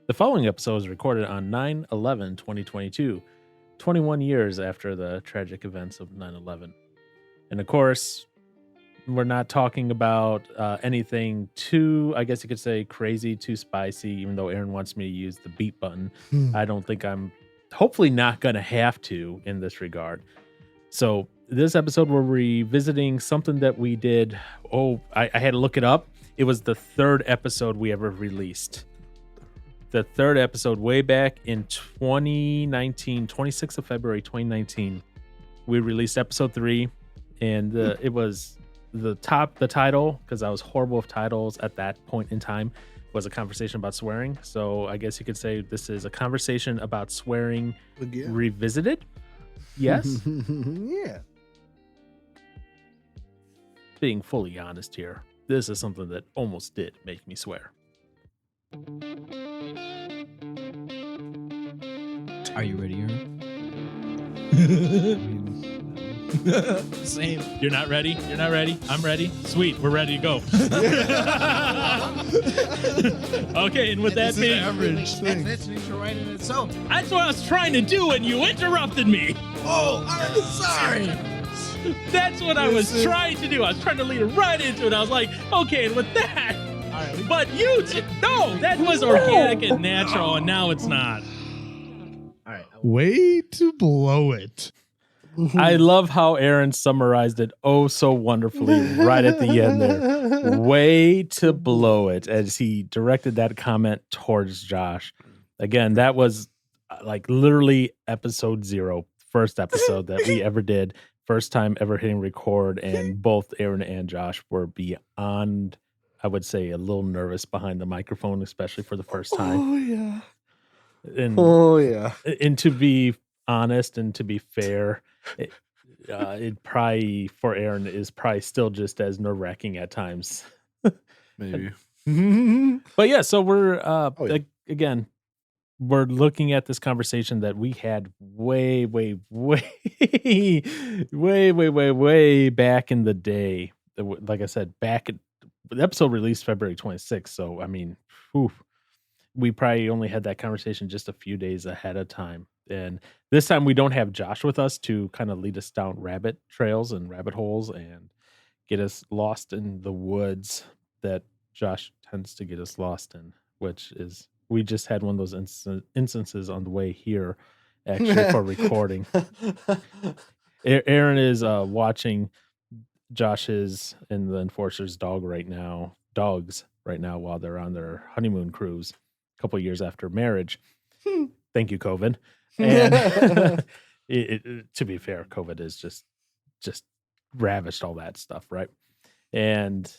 The following episode was recorded on 9/11/2022, 21 years after the tragic events of 9/11. And of course, we're not talking about anything too, I guess you could say, crazy, too spicy, even though Aaron wants me to use the beat button. I don't think I'm hopefully not going to have to in this regard. So this episode, we're revisiting something that we did. I had to look it up. It was the third episode we ever released. The third episode way back in 2019, 26th of February, 2019. We released episode 3, and it was the title, because I was horrible with titles at that point in time, was a conversation about swearing. So I guess you could say this is a conversation about swearing revisited. Yes. Yeah. Being fully honest here, this is something that almost did make me swear. Are you ready, Aaron? Same. You're not ready? You're not ready? I'm ready. Sweet. We're ready to go. Okay, and with that being Average thing. That's right in itself. that's what I was trying to do when you interrupted me. Oh, I'm sorry. That's what I was trying to do. I was trying to lead it right into it. I was like, okay, and with that, but no, that was organic and natural, and now it's not. All right. Way to blow it. I love how Aaron summarized it so wonderfully right at the end there. Way to blow it, as he directed that comment towards Josh. Again, that was like literally episode 0, first episode that we ever did. First time ever hitting record, and both Aaron and Josh were beyond, I would say, a little nervous behind the microphone, especially for the first time. Oh, yeah. And to be honest and to be fair, it probably for Aaron is probably still just as nerve-wracking at times. Maybe. But yeah, so we're again, we're looking at this conversation that we had way back in the day. Like I said, the episode released February 26th. So I mean, we probably only had that conversation just a few days ahead of time. And this time we don't have Josh with us to kind of lead us down rabbit trails and rabbit holes and get us lost in the woods that Josh tends to get us lost in, which is, we just had one of those instances on the way here actually for recording. Aaron is watching Josh's and the enforcer's dogs right now while they're on their honeymoon cruise a couple of years after marriage. Thank you, COVID. And to be fair, COVID is just ravished all that stuff, right? And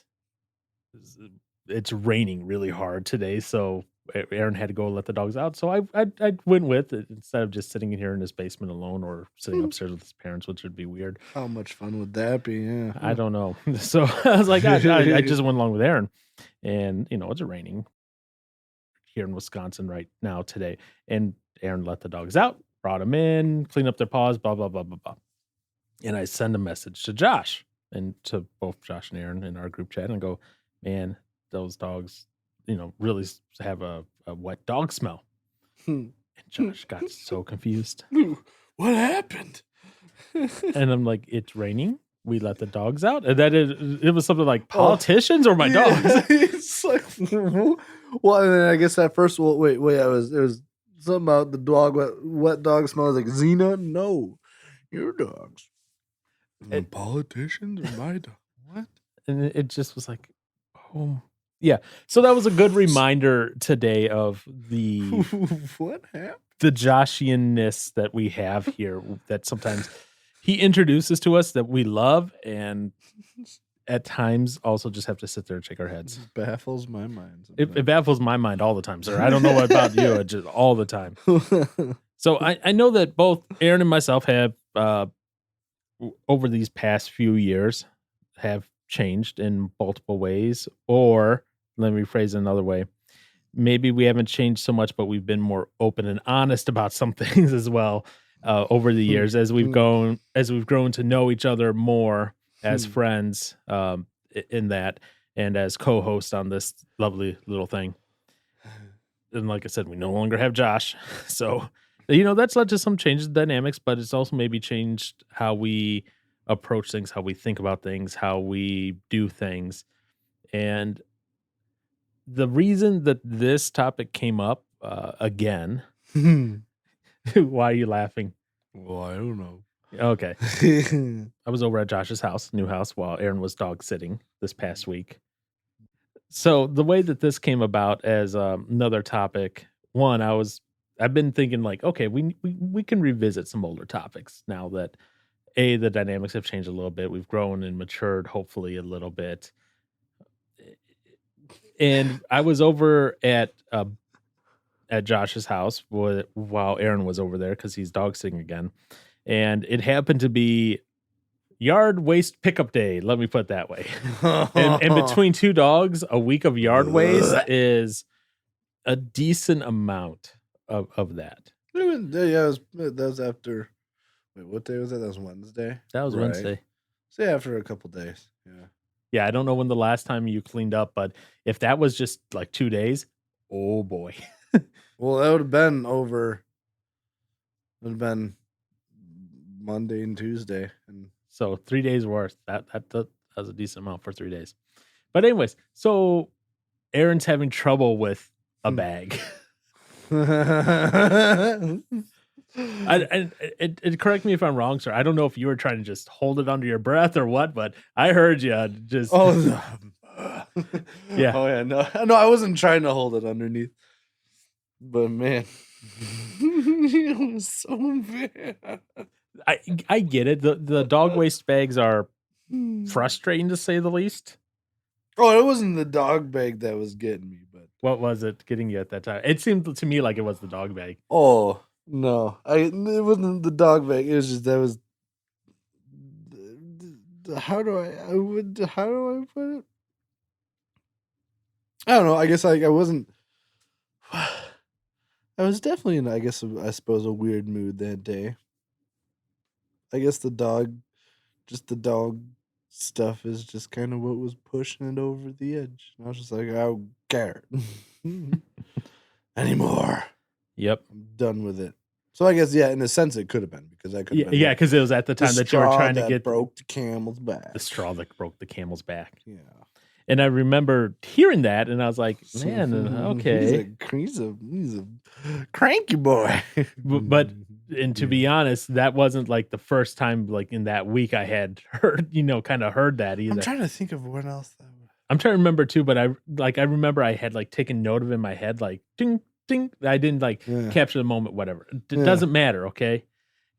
it's raining really hard today, so Aaron had to go let the dogs out. So I went with it instead of just sitting in here in his basement alone or sitting upstairs with his parents, which would be weird. How much fun would that be? Yeah, I don't know. So I was like, I just went along with Aaron, and it's raining here in Wisconsin right now today, and Aaron let the dogs out, brought them in, cleaned up their paws, blah, blah, blah, blah, blah. And I send a message to Josh and to both Josh and Aaron in our group chat and go, man, those dogs, really have a wet dog smell. And Josh got so confused. What happened? And I'm like, it's raining. We let the dogs out. And then it was something like politicians or my dogs. It's like, well, and then I guess at first, wait, there was something about the dog, wet dog smells like Xena. No, your dogs. And politicians or my dog? What? And it just was like, oh, yeah. So that was a good reminder today of the what happened? The Joshianness that we have here. That sometimes he introduces to us that we love, and at times also just have to sit there and shake our heads. It baffles my mind. It baffles my mind all the time, sir. I don't know what about you, it's just all the time. So I know that both Aaron and myself have, over these past few years, have changed in multiple ways. Or, let me rephrase it another way. Maybe we haven't changed so much, but we've been more open and honest about some things as well over the years as we've grown to know each other more as friends in that, and as co-host on this lovely little thing. and like I said, we no longer have Josh. So, that's led to some changes in dynamics, but it's also maybe changed how we approach things, how we think about things, how we do things. And the reason that this topic came up again, why are you laughing? Well, I don't know. Okay. I was over at Josh's house, new house, while Aaron was dog sitting this past week. So the way that this came about as another topic, one, I've been thinking like, okay, we can revisit some older topics now that the dynamics have changed a little bit. We've grown and matured, hopefully a little bit. And I was over at Josh's house while Aaron was over there because he's dog sitting again, and it happened to be yard waste pickup day. Let me put it that way. And between two dogs, a week of yard waste is a decent amount of that. Yeah, that was after. Wait, what day was that? That was Wednesday. That was Right. Wednesday. So yeah, after a couple days. Yeah. Yeah, I don't know when the last time you cleaned up, but if that was just like 2 days, oh boy. Well, that would have been over. It would have been Monday and Tuesday, and So 3 days worth. That was a decent amount for 3 days. But anyways, so Aaron's having trouble with a bag. And correct me if I'm wrong, sir. I don't know if you were trying to just hold it under your breath or what, but I heard you just. Oh, Yeah. Oh yeah. No, I wasn't trying to hold it underneath. But man, it was so bad. I get it. The dog waste bags are frustrating to say the least. Oh, it wasn't the dog bag that was getting me, but What was it getting you at that time? It seemed to me like it was the dog bag. oh no, it wasn't the dog bag. It was just that was. How do I put it? I don't know. I guess I wasn't. I was definitely in, I suppose, a weird mood that day. I guess the dog stuff is just kind of what was pushing it over the edge. And I was just like, I don't care anymore. Yep. I'm done with it. So I guess, yeah, in a sense, it could have been because I could. Yeah, because it was at the time that you were trying to get broke the camel's back. the straw that broke the camel's back. Yeah. And I remember hearing that, and I was like, man, okay. He's a cranky boy. But and to be honest, that wasn't like the first time like in that week I had heard, kind of heard that either. I'm trying to think of when else that was. I'm trying to remember too, but I remember I had like taken note of it in my head, like ding, ding. I didn't capture the moment, whatever. It doesn't matter, okay?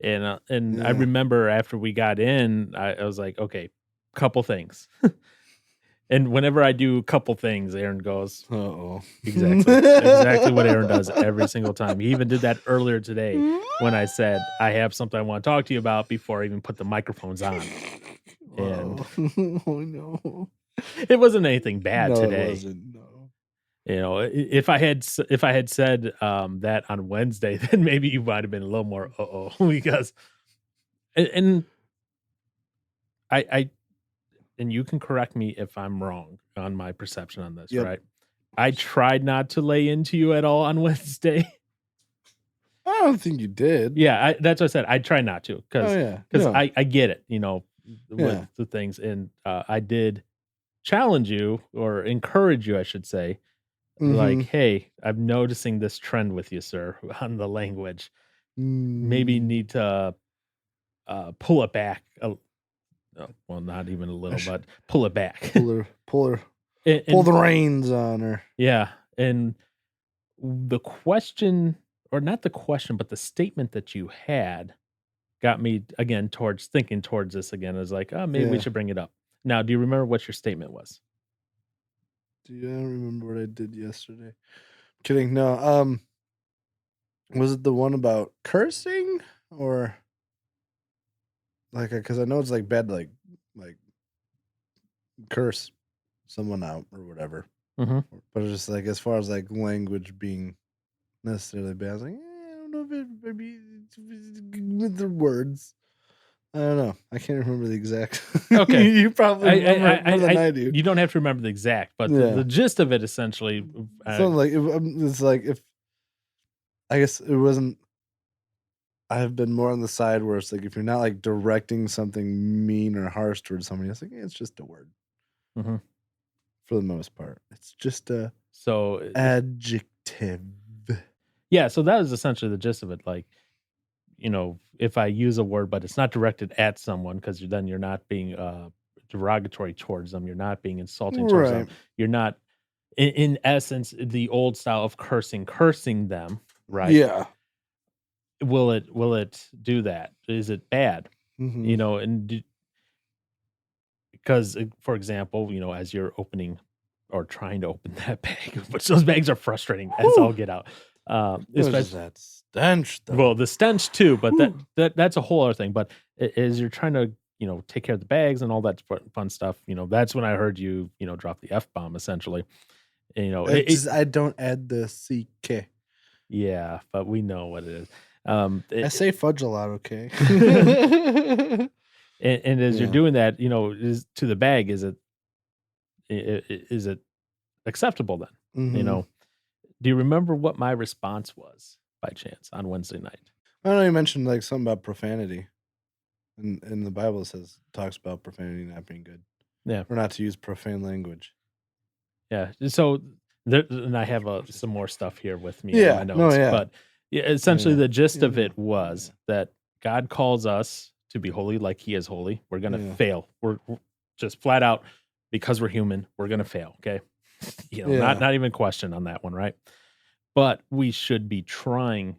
And I remember after we got in, I was like, okay, couple things. And whenever I do a couple things, Aaron goes, Uh-oh. Exactly what Aaron does every single time. He even did that earlier today when I said, I have something I want to talk to you about before I even put the microphones on. And oh no. It wasn't anything bad today. It wasn't, no. If I had said that on Wednesday, then maybe you might have been a little more because and I and you can correct me if I'm wrong on my perception on this, right? I tried not to lay into you at all on Wednesday. I don't think you did. Yeah, that's what I said. I try not to because I get it, with the things. And I did challenge you or encourage you, I should say. Like, hey, I'm noticing this trend with you, sir, on the language. Maybe you need to pull it back. Well, not even a little, but pull it back. Pull the reins on her. Yeah. And the question, or not the question, but the statement that you had got me again thinking towards this again. I was like, oh, maybe we should bring it up. Now, do you remember what your statement was? I don't remember what I did yesterday. Kidding. No. Was it the one about cursing or like, because I know it's like bad, like curse someone out or whatever. Mm-hmm. But it's just like, as far as like language being necessarily bad, I was like, I don't know if it maybe with the words. I don't know. I can't remember the exact. Okay. You probably remember more than I do. You don't have to remember the exact, but Yeah. the gist of it essentially. Something like it's like if I guess it wasn't. I've been more on the side where it's like if you're not like directing something mean or harsh towards somebody, it's like it's just a word. Mhm. For the most part, it's just a So adjective. yeah, so that was essentially the gist of it. Like, you know, if I use a word, but it's not directed at someone, because then you're not being derogatory towards them, you're not being insulting towards them, Right. you're not, in essence, the old style of cursing them, right? Yeah. Will it do that? Is it bad? Mhm. You know, and because, for example, you know, as you're opening or trying to open that bag, which those bags are frustrating as Whew. all get out. It was just that stench, though. Well, the stench too, but Whew. that's a whole other thing. But as you're trying to, you know, take care of the bags and all that fun stuff, you know, that's when I heard you, you know, drop the F-bomb essentially. And, you know, I don't add the CK. yeah, but we know what it is. I say fudge a lot, okay? and as you're Yeah. doing that, you know, is to the bag, is it acceptable then? You Mhm. know, do you remember what my response was by chance on Wednesday night? I know you mentioned like something about profanity. In the Bible it talks about profanity not being good. Yeah. Or not to use profane language. Yeah. So and I have some more stuff here with me Yeah. in my No, notes. yeah. But essentially Yeah. the gist of Yeah. it was that God calls us to be holy like he is holy. We're gonna Yeah. fail. We're just flat out, because we're human, we're gonna fail. Okay. You know, Yeah. not even question on that one, right? But we should be trying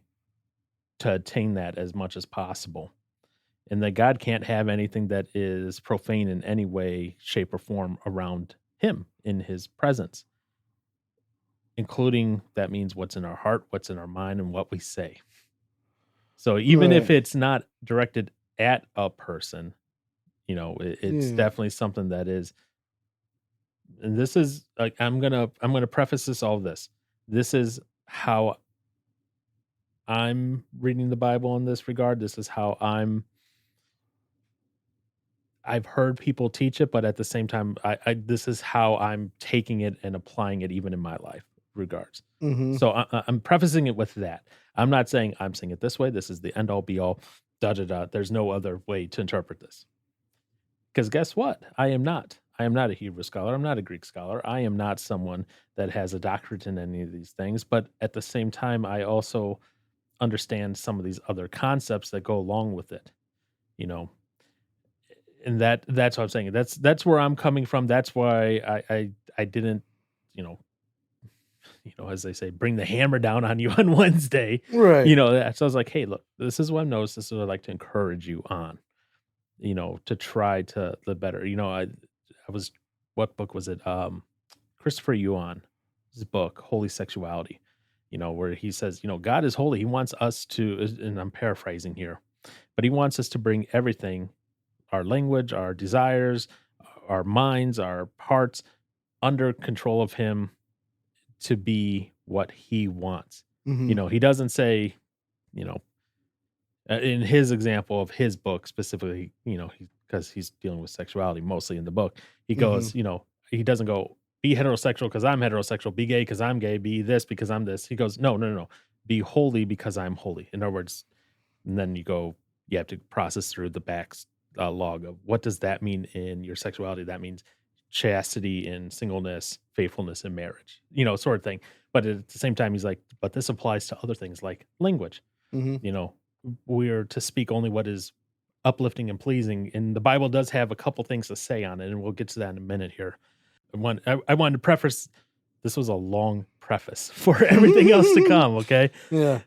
to attain that as much as possible. And that God can't have anything that is profane in any way, shape, or form around him in his presence, including that means what's in our heart, what's in our mind, and what we say. So even if Right. it's not directed at a person, you know, it's Yeah. definitely something that is. And this is like I'm gonna preface all this. This is how I'm reading the Bible in this regard. This is how I've heard people teach it, but at the same time, I this is how I'm taking it and applying it even in my life regards. Mhm. So I'm prefacing it with that. I'm not saying I'm saying it this way. This is the end all be all. Da da da. There's no other way to interpret this. Because guess what? I am not. I am not a Hebrew scholar. I'm not a Greek scholar. I am not someone that has a doctorate in any of these things. But at the same time, I also understand some of these other concepts that go along with it. You know, and that's what I'm saying. That's where I'm coming from. That's why I didn't, you know, as they say, bring the hammer down on you on Wednesday. Right. You know, so I was like, hey, look, this is what I've noticed. This is what I'd like to encourage you on, you know, to try to live better. You know, I was, what book was it? Christopher Yuan, his book, Holy Sexuality, you know, where he says, you know, God is holy. He wants us to, and I'm paraphrasing here, but he wants us to bring everything, our language, our desires, our minds, our hearts under control of him to be what he wants. Mhm. You know, he doesn't say, you know, in his example of his book specifically, you know, because he's dealing with sexuality mostly in the book, he goes, you know, he doesn't go, be heterosexual because I'm heterosexual, be gay because I'm gay, be this because I'm this. He goes, no, no, no, no. Be holy because I'm holy. In other words, and then you have to process through the back log of what does that mean in your sexuality? That means chastity and singleness, faithfulness in marriage, you know, sort of thing. But at the same time, he's like, but this applies to other things like language. Mhm. You know, we're to speak only what is uplifting and pleasing. And the Bible does have a couple things to say on it, and we'll get to that in a minute here. I wanted to preface, this was a long preface for everything else to come, okay? Yeah.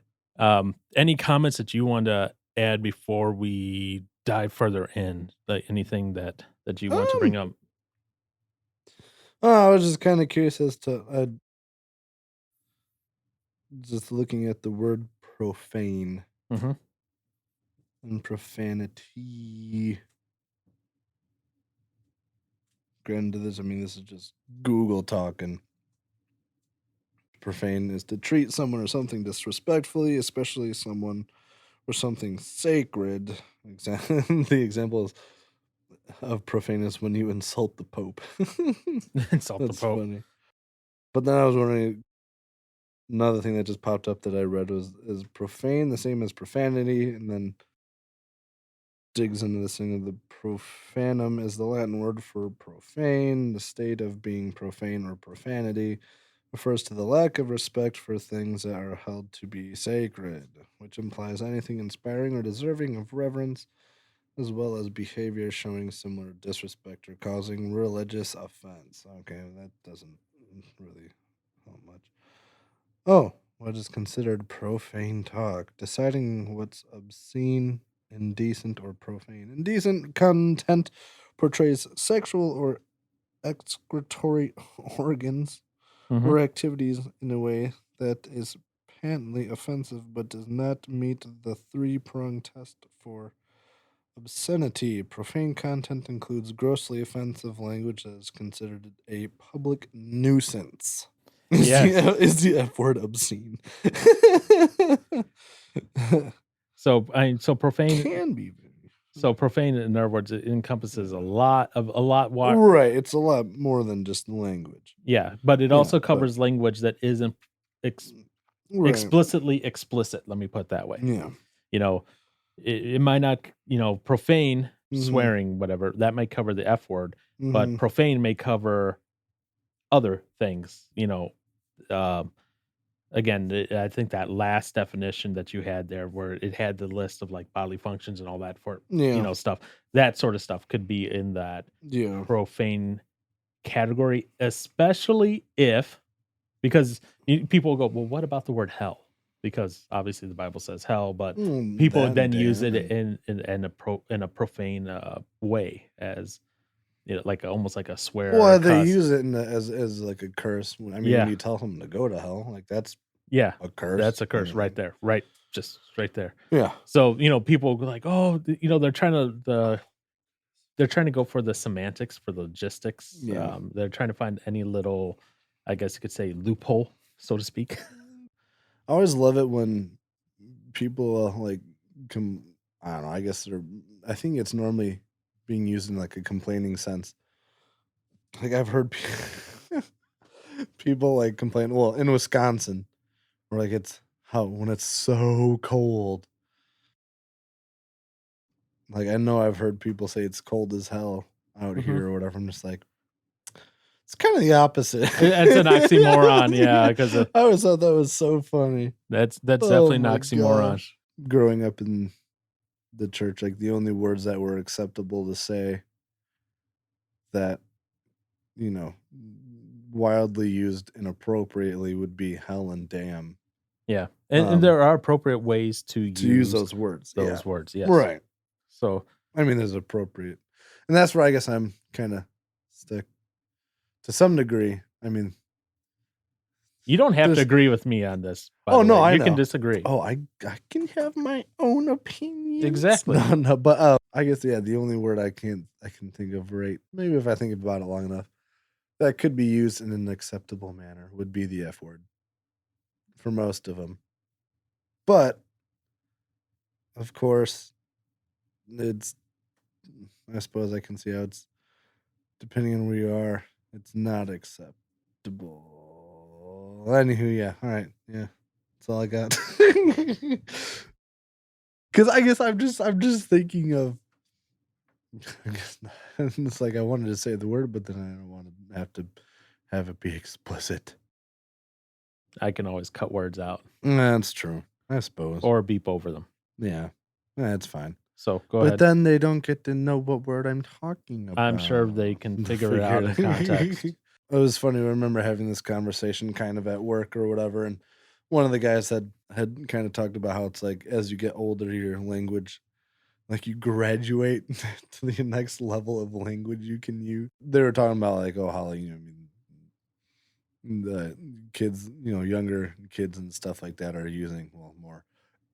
Any comments that you want to add before we dive further in? Like anything that you want to bring up? I was just kind of curious as to just looking at the word profane Mhm. and profanity. Granted, this is just Google talking. Profane is to treat someone or something disrespectfully, especially someone for something sacred. The example is of profane is when you insult the Pope. Insult the That's Pope. funny. But then I was wondering, another thing that just popped up that I read was, is profane the same as profanity? And then digs into this thing of the profanum is the Latin word for profane. The state of being profane or profanity refers to the lack of respect for things that are held to be sacred, which implies anything inspiring or deserving of reverence, as well as behavior showing similar disrespect or causing religious offense. Okay, that doesn't really help much. Oh, what is considered profane talk? Deciding what's obscene, indecent, or profane. Indecent content portrays sexual or excretory organs Mhm. or activities in a way that is patently offensive but does not meet the three-pronged test for obscenity. Profane content includes grossly offensive language that is considered a public nuisance. Yes. Is the F word obscene? So profane. Can be. So profane, in other words, it encompasses a lot. Right. It's a lot more than just language. Yeah, but it Yeah, also but- covers language that isn't Right. explicitly explicit. Let me put it that way. Yeah. You know, it might not, profane, Mhm. swearing, whatever, that might cover the F word, but Mhm. profane may cover other things, again, I think that last definition that you had there, where it had the list of like bodily functions and all that for, Yeah. stuff, that sort of stuff could be in that Yeah. profane category, especially if, because people go, well, what about the word hell? Because obviously the Bible says hell, but people That then use it damn. in a profane way, as like almost like a swear. Well, or they cuss. use it as like a curse. I mean, Yeah. when you tell them to go to hell, like that's Yeah, a curse. that's a curse kind of right thing. there, right, just right there. Yeah. So people go like, oh, they're trying to go for the semantics, for the logistics. Yeah. They're trying to find any little, I guess you could say, loophole, so to speak. I always love it when people like I don't know. I think it's normally being used in like a complaining sense. Like I've heard people like complain. Well, in Wisconsin, where like it's when it's so cold. Like I know I've heard people say it's cold as hell out Mhm. here or whatever. I'm just like, it's kind of the opposite. It's an oxymoron, yeah, because I always thought that was so funny. that's definitely an my oxymoron. gosh. Growing up in the church, like the only words that were acceptable to say that, wildly used inappropriately would be hell and damn. Yeah, and there are appropriate ways to use those words. those words. Yes, Right. So I mean, there's appropriate. And that's where I guess I'm kind of stuck to some degree. I mean, you don't have to there's- agree with me on this. by Oh, the no, way. I You know. can disagree. Oh, I can have my own opinion. Exactly. No, but I guess the only word I can think of, right? Maybe if I think about it long enough, that could be used in an acceptable manner would be the F word for most of them. But of course, I suppose I can see how it's, depending on where you are, it's not acceptable. Anywho, yeah, all right, yeah, that's all I got. Because I guess I'm just thinking of. I guess it's like I wanted to say the word, but then I don't want to have it be explicit. I can always cut words out That's true, I suppose. or beep over them. Yeah, that's fine. So go But ahead. then they don't get to know what word I'm talking about. I'm sure they can figure it out in context. It was funny. I remember having this conversation kind of at work or whatever, and one of the guys had kind of talked about how it's like as you get older, your language, like you graduate to the next level of language you can use. They were talking about like, oh, how the kids, younger kids and stuff like that are using more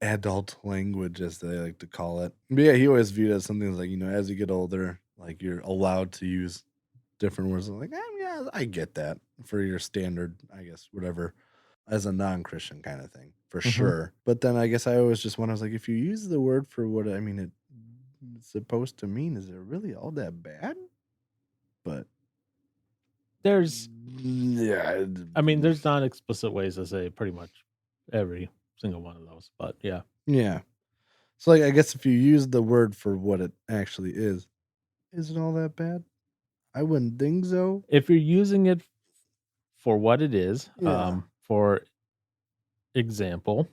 adult language, as they like to call it. But yeah, he always viewed it as something like, as you get older, like you're allowed to use different words. I'm like, yeah, I get that for your standard, I guess, whatever as a non-Christian kind of thing, for Mhm. sure. But then I guess I always just wonder, I was like, if you use the word for what it's supposed to mean, is it really all that bad? But There's yeah, I mean, there's non-explicit ways to say pretty much every single one of those, but yeah. yeah. So like, I guess if you use the word for what it actually is it all that bad? I wouldn't think so. If you're using it for what it is, Yeah. for example,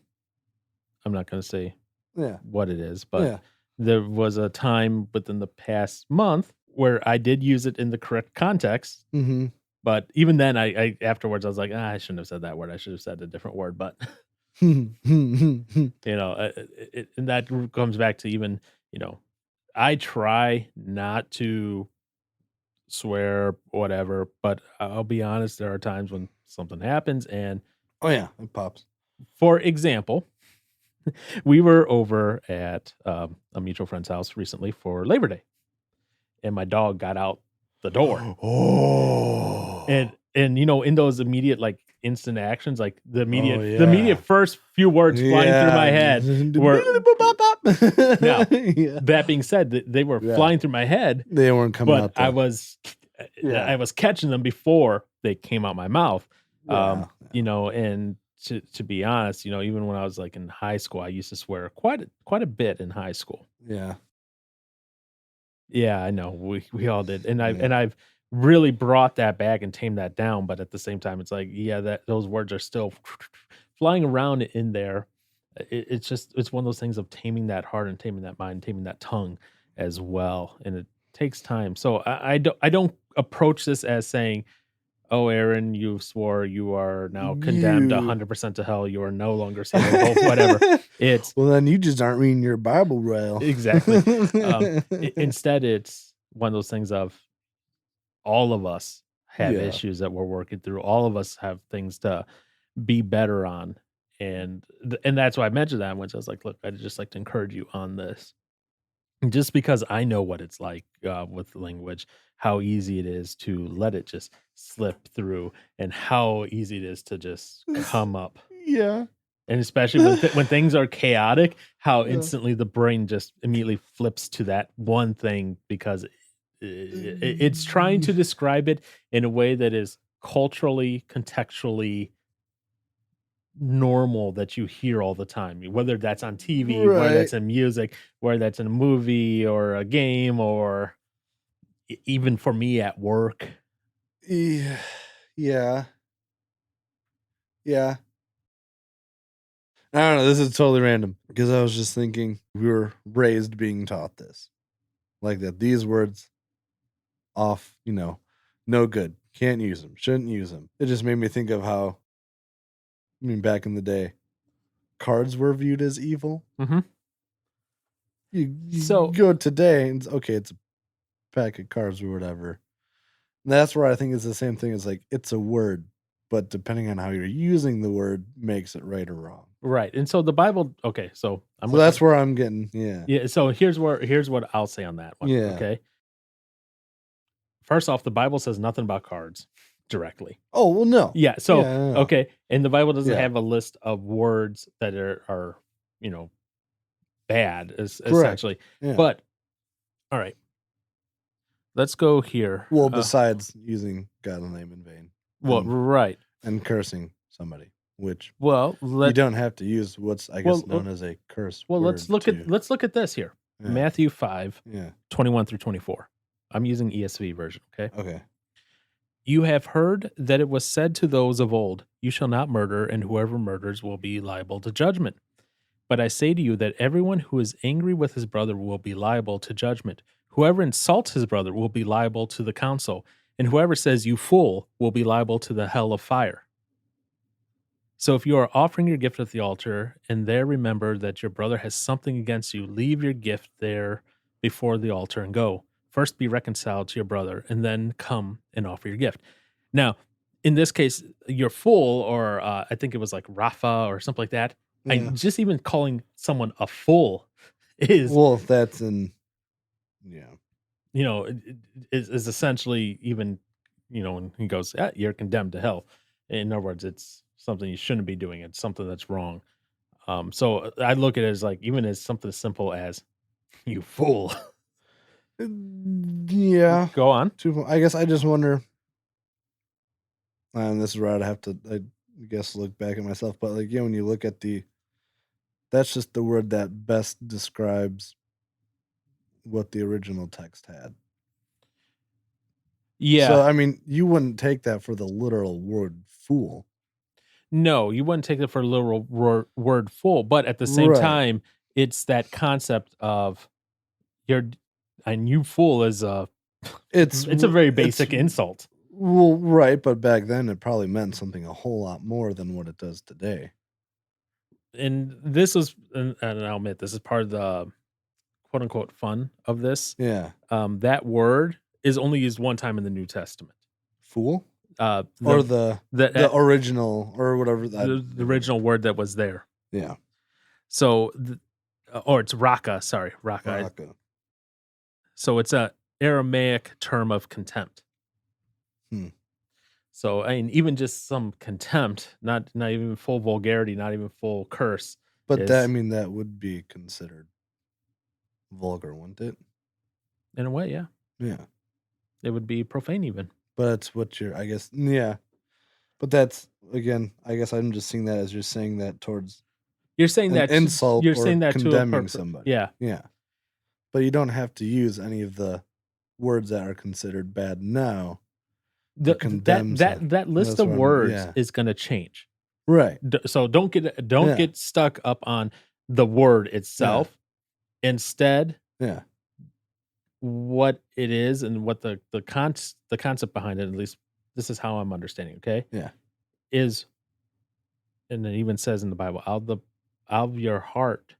I'm not going to say Yeah. what it is, but Yeah. there was a time within the past month where I did use it in the correct context. Mm-hmm. But even then, I afterwards I was like, I shouldn't have said that word. I should have said a different word. But and that comes back to even I try not to swear, whatever. But I'll be honest, there are times when something happens, and Oh yeah, it pops. for example, we were over at a mutual friend's house recently for Labor Day, and my dog got out the door. Oh. And in those immediate instant actions, like the immediate yeah. first few words flying through my head were now. Yeah. That being said, they were flying through my head, They weren't coming but out. Though. I was catching them before they came out my mouth. Yeah. And to be honest, even when I was like in high school, I used to swear quite a bit in high school. Yeah. Yeah, I know. We all did. And I've really brought that back and tamed that down, but at the same time it's like, yeah, that those words are still flying around in there. It's one of those things of taming that heart and taming that mind, taming that tongue as well, and it takes time. So I don't approach this as saying, "Oh, Aaron, you swore, you are now condemned 100% to hell. You are no longer savable." Whatever. It's well, then you just aren't reading your Bible well. Exactly. Instead, it's one of those things of all of us have issues that we're working through. All of us have things to be better on, and that's why I mentioned that. Which I was like, look, I'd just like to encourage you on this, just because I know what it's like with language, how easy it is to let it just slip through, and how easy it is to just come up. Yeah. And especially when things are chaotic, how instantly the brain just immediately flips to that one thing because it's trying to describe it in a way that is culturally, contextually normal that you hear all the time. Whether that's on TV, whether that's in music, whether that's in a movie or a game, or even for me at work. Yeah. Yeah. Yeah. I don't know. This is totally random because I was just thinking we were raised being taught this, like that. These words off, no good. Can't use them. Shouldn't use them. It just made me think of how, back in the day, cards were viewed as evil. Mm-hmm. You go today and it's a pack of cards or whatever. And that's where I think it's the same thing as like it's a word, but depending on how you're using the word makes it right or wrong. Right. And so the Bible, okay, so that's where I'm getting, Yeah, so here's what I'll say on that one. Yeah. Okay. First off, the Bible says nothing about cards directly. Oh, well, no. Yeah, so Yeah. okay, and the Bible doesn't have a list of words that are bad essentially. Yeah. But all right. Let's go here. Well, besides using God's name in vain. Well, right. And cursing somebody, which you don't have to use what's known as a curse. Well, let's look at this here. Yeah. Matthew 5, Yeah. 21 through 24. I'm using ESV version, okay? Okay. You have heard that it was said to those of old, you shall not murder, and whoever murders will be liable to judgment. But I say to you that everyone who is angry with his brother will be liable to judgment. Whoever insults his brother will be liable to the council, and whoever says you fool will be liable to the hell of fire. So if you are offering your gift at the altar, and there remember that your brother has something against you, leave your gift there before the altar and go. First be reconciled to your brother, and then come and offer your gift. Now, in this case, you're full, or I think it was like Rafa or something like that. Yeah. I just even calling someone a fool is that's in is essentially even when he goes, you're condemned to hell. In other words, it's something you shouldn't be doing. It's something that's wrong. So I look at it as like even as something as simple as "you fool." Yeah. Go on. I guess I just wonder, and this is where I'd have to, I guess, look back at myself. But like, yeah, when you look at that's just the word that best describes what the original text had. Yeah. So I mean, you wouldn't take that for the literal word "fool." No, you wouldn't take it for a literal word "fool," but at the same Right. time, it's that concept of and you fool is It's a very basic insult. Well, right, but back then it probably meant something a whole lot more than what it does today. And this is, and I'll admit, this is part of the quote unquote fun of this. Yeah. That word is only used one time in the New Testament. Fool? Or the original or whatever the original word that was there. Yeah. So, or it's raka. Sorry, raka. So it's a Aramaic term of contempt. So I mean, even just some contempt, not even full vulgarity, not even full curse. But that would be considered vulgar, wouldn't it? In a way, yeah. Yeah. It would be profane even. But that's what I guess, yeah. But that's, again, I guess I'm just seeing that as you're saying that towards You're saying that insult you're or saying that condemning somebody. Yeah. Yeah. But you don't have to use any of the words that are considered bad now. That list of words is going to change. Right. So don't get stuck up on the word itself. Yeah. Instead, what it is and what the concept behind it, at least this is how I'm understanding, okay? Yeah. Is, and it even says in the Bible, out of your heart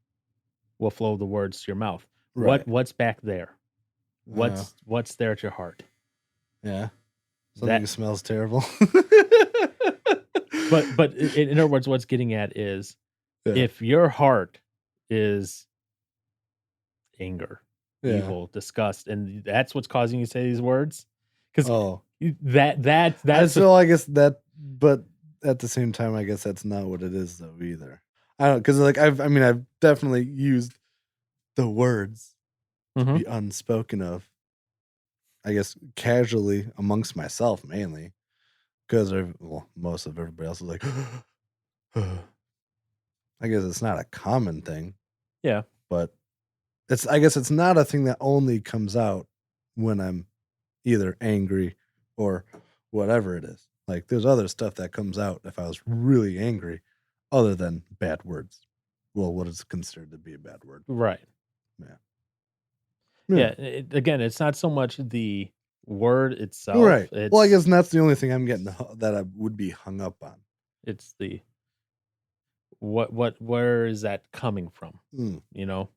will flow the words to your mouth. Right. What's back there? What's there at your heart? Yeah. Something that smells terrible. but in other words, what's getting at is if your heart is anger, evil, disgust, and that's what's causing you to say these words, because that's so I guess that, but at the same time, I guess that's not what it is though either. I don't, because like I've definitely used the words to be unspoken of, I guess, casually amongst myself mainly, because most of everybody else is like, I guess it's not a common thing. Yeah. But I guess it's not a thing that only comes out when I'm either angry or whatever it is. Like there's other stuff that comes out if I was really angry other than bad words. Well, what is considered to be a bad word. Right. Yeah. Yeah. Again, it's not so much the word itself. Right. Well, I guess that's the only thing I'm getting that I would be hung up on. It's the where is that coming from? You know?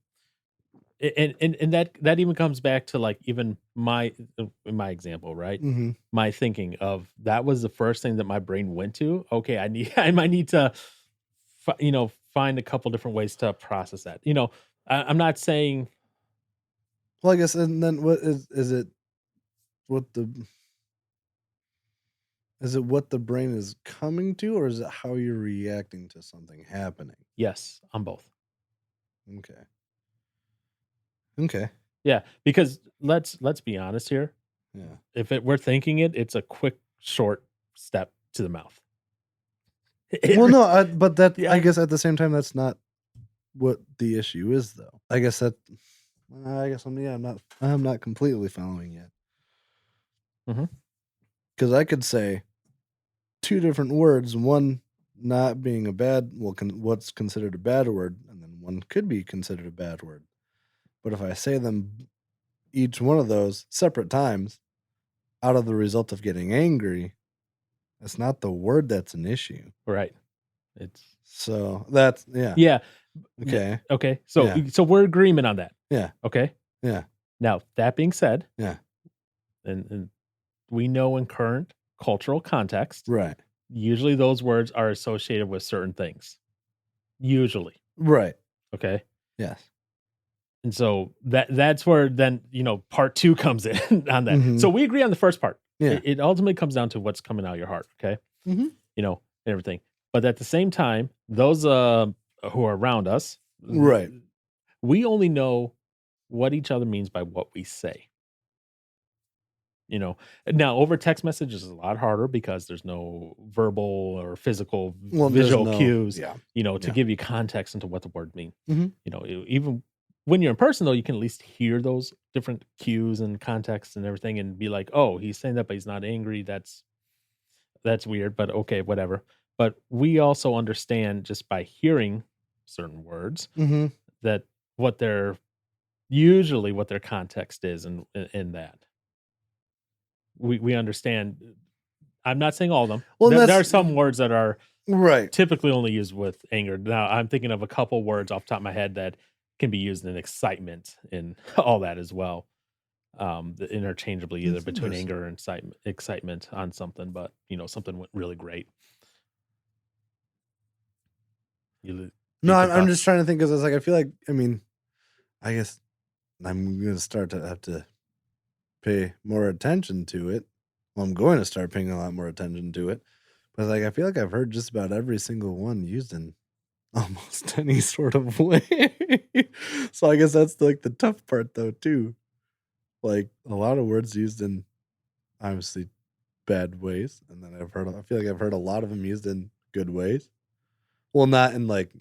And that even comes back to like even my example, right? My thinking of that was the first thing that my brain went to. Okay, I might need to find a couple different ways to process that. I'm not saying. Well, I guess, and then what is it? What the brain is coming to, or is it how you're reacting to something happening? Yes, on both. Okay. Yeah, because let's be honest here. Yeah. If we're thinking it's a quick, short step to the mouth. But that I guess at the same time that's not what the issue is, though. I guess I'm not completely following yet. Because I could say two different words, one not being a bad, what's considered a bad word, and then one could be considered a bad word. But if I say them, each one of those separate times, out of the result of getting angry, it's not the word that's an issue. Right. So that's, yeah. Yeah. Okay. Okay. So we're in agreement on that. Yeah. Okay. Yeah. Now, that being said. Yeah. And we know in current cultural context. Right. Usually those words are associated with certain things. Usually. Right. Okay. Yes. And so that's where then, part 2 comes in on that. So we agree on the first part. Yeah. It ultimately comes down to what's coming out of your heart. Okay. And everything. But at the same time, those who are around us, Right. we only know what each other means by what we say. You know, now over text messages is a lot harder because there's no verbal or physical Well, there's visual no- cues, yeah. to Yeah. give you context into what the word means. Mhm. Even when you're in person, though, you can at least hear those different cues and contexts and everything and be like, oh, he's saying that, but he's not angry. That's weird, but okay, whatever. But we also understand just by hearing certain words Mhm. that what their context is in that. We understand. I'm not saying all of them. Well, There are that's- some words that are Right. typically only used with anger. Now, I'm thinking of a couple words off the top of my head that can be used in excitement and all that as well. Interchangeably, either That's between interesting. anger and excitement on something, but something went really great. No, deep I'm thoughts. just trying to think because it's like I feel like I guess I'm gonna start to have to pay more attention to it. Well, I'm going to start paying a lot more attention to it. But like I feel like I've heard just about every single one used in almost any sort of way. So I guess that's like the tough part though too. Like a lot of words used in obviously bad ways, and then I feel like I've heard a lot of them used in good ways. Well, not in like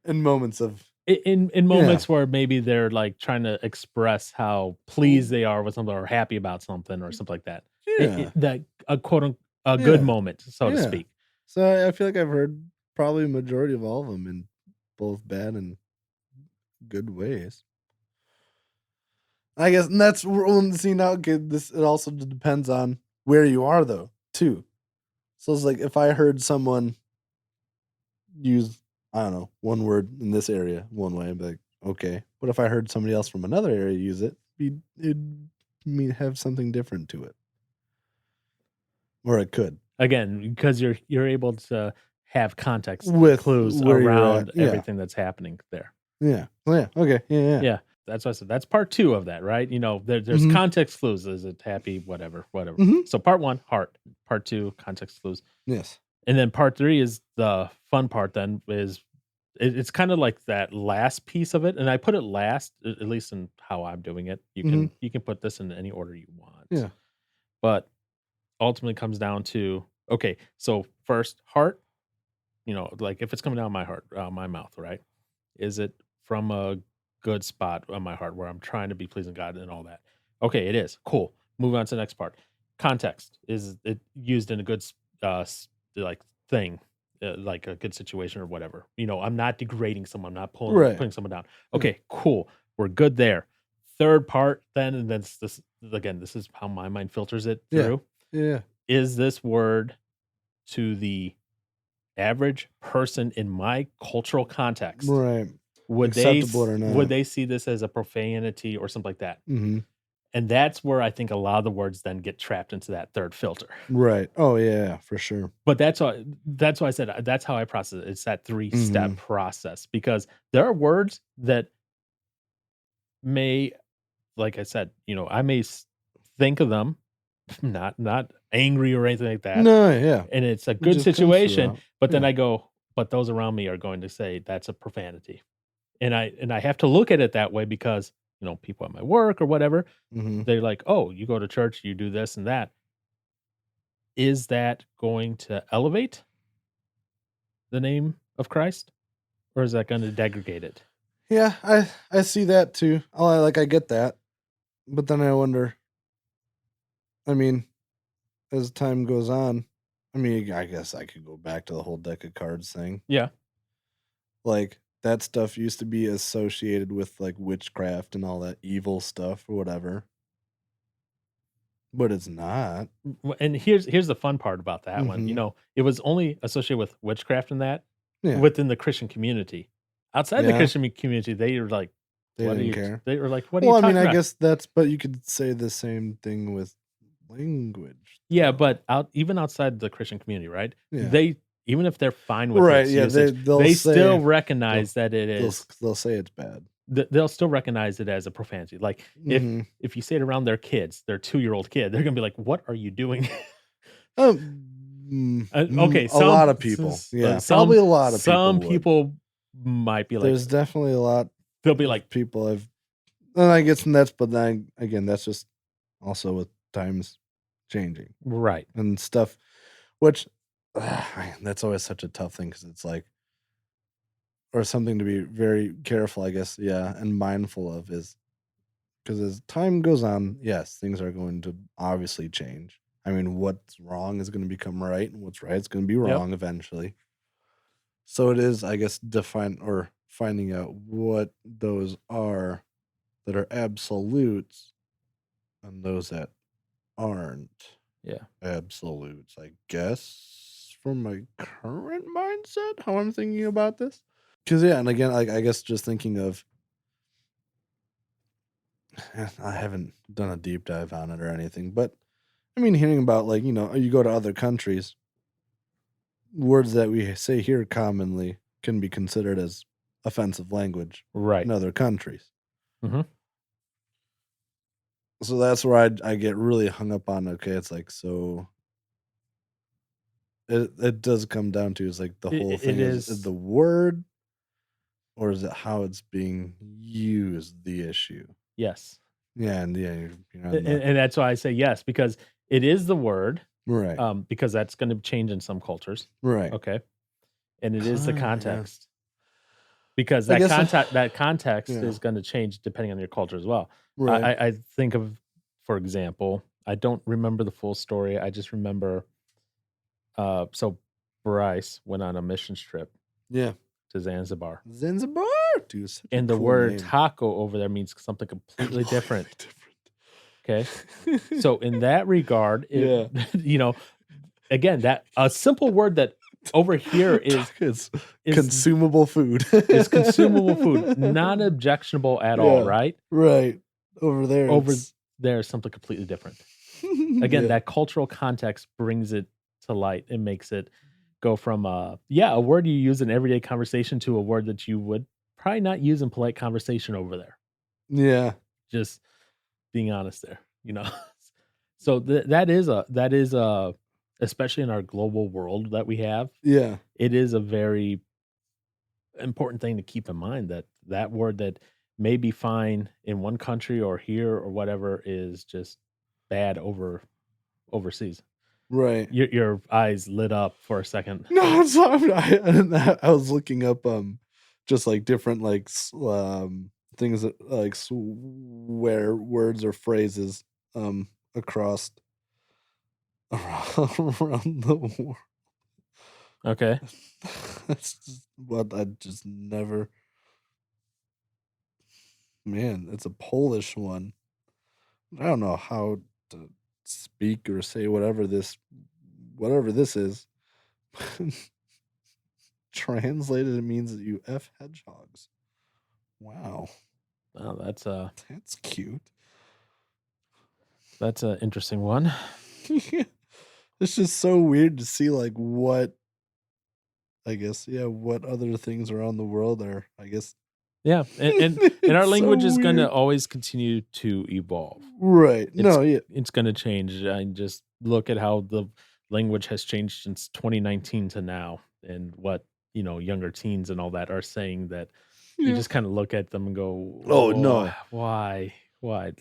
in moments of In moments where maybe they're like trying to express how pleased they are with something or happy about something or something like that. yeah. That a a good Yeah. moment, so to Yeah. speak. So I feel like I've heard probably a majority of all of them in both bad and good ways. I guess, and that's see now. This it also depends on where you are though too. So it's like if I heard someone use I don't know one word in this area one way, I'd be like okay. But if I heard somebody else from another area use it, it'd have something different to it, or it could. Again, because you're able to have context With clues where you're around at, yeah. everything that's happening there. Yeah. Oh, yeah. Okay. Yeah. Yeah, that's what I said. That's part 2 of that, right? There's Mhm. context clues. Is it happy? Whatever. Mhm. So part 1, heart. Part 2, context clues. Yes. And then part 3 is the fun part. Then it's kind of like that last piece of it, and I put it last, at least in how I'm doing it. You can put this in any order you want. Yeah. But ultimately comes down to okay. So first, heart. Like if it's coming down my heart, my mouth, right? Is it from a good spot on my heart where I'm trying to be pleasing God and all that? Okay, it is. Cool. Move on to the next part. Context. Is it used in a good like thing, like a good situation or whatever? I'm not degrading someone. I'm not putting someone down. Okay, cool. We're good there. Third part, then, and then this again. This is how my mind filters it through. Yeah. Is this word to the average person in my cultural context? Right. Would Acceptable or not. would they see this as a profanity or something like that? Mm-hmm. And that's where I think a lot of the words then get trapped into that third filter. Right. Oh yeah, for sure. But that's why I said that's how I process it. It's that 3-step process, because there are words that may, like I said, I may think of them not angry or anything like that. No, yeah. And it's a It good just comes situation, throughout. but then Yeah. I go, but those around me are going to say that's a profanity. And I have to look at it that way because, people at my work or whatever, Mm-hmm. they're like, "Oh, you go to church, you do this and that." Is that going to elevate the name of Christ, or is that going to degrade it? Yeah, I see that too. I get that, but then I wonder. I mean, as time goes on, I guess I could go back to the whole deck of cards thing. Yeah. Like that stuff used to be associated with like witchcraft and all that evil stuff or whatever. But it's not. And here's the fun part about that one. Mhm. It was only associated with witchcraft and that Yeah. within the Christian community. Outside the Yeah. Christian community, they were like, They "What didn't are you?" care. They were like, "What are Well, you talking I about?" guess but you could say the same thing with language. Yeah, though. but even outside the Christian community, right? Yeah. They, even if they're fine with Right, its yeah, usage, they'll they say- still recognize that it they'll, is. they'll say it's bad. They'll still recognize it as a profanity. Like Mhm. if you say it around their kids, their 2-year-old kid, they're gonna be like, "What are you doing?" Okay, a lot of people. Yeah, probably a lot of people. Some would. people might be like, There's definitely a lot. they'll be of like, people I've, and I guess that's, but then again, that's just also with times changing right. and stuff, which that's always such a tough thing because it's like, or something to be very careful, I guess, yeah, and mindful of is because as time goes on, yes, things are going to obviously change. I mean, what's wrong is going to become right, and what's right is going to be wrong eventually. So it is, I guess, finding out what those are that are absolutes and those that aren't Yeah. absolutes, I guess, from my current mindset, how I'm thinking about this. Because, yeah, and again, I guess just thinking of, I haven't done a deep dive on it or anything, but I mean, hearing about, like, you go to other countries, words that we say here commonly can be considered as offensive language Right. in other countries. Mm-hmm. So that's where I get really hung up on, okay, it's like, so it does come down to, is like the whole thing is the word, or is it how it's being used, the issue? Yes. Yeah, and yeah, you're on And that's why I say yes, because it is the word, right, because that's going to change in some cultures. right. Okay. And it is the Yeah. context. Because I that guess, context yeah. is going to change depending on your culture as well. Right. I think of, for example, I don't remember the full story. I just remember, so Bryce went on a missions trip Yeah. to Zanzibar, Zanzibar, dude, such a and the cool word name. taco over there means something completely different. Okay, so in that regard, Yeah. again, that a simple word that over here is consumable food. is consumable food, not objectionable at all, Yeah. right? Right. Over there, Over there is something completely different. Again, yeah. that cultural context brings it to light and makes it go from a word you use in everyday conversation to a word that you would probably not use in polite conversation over there. Yeah. Just being honest there, So that is a especially in our global world that we have, Yeah. it is a very important thing to keep in mind that word that may be fine in one country or here or whatever is just bad overseas. Right. Your eyes lit up for a second. No, I'm sorry. I was looking up just like different like things that like swear words or phrases across around the world. Okay. That's just what I just never. Man, it's a Polish one. I don't know how to speak or say whatever this is. Translated, it means that you F hedgehogs. Wow. Oh, that's cute. that's an interesting one. It's just so weird to see like what I guess, yeah, what other things around the world are, I guess. Yeah, and our It's language so is going to weird. always continue to evolve. Right. No, yeah. It's going to change. I just look at how the language has changed since 2019 to now, and what younger teens and all that are saying. That you Yeah. just kind of look at them and go, Oh, no. why?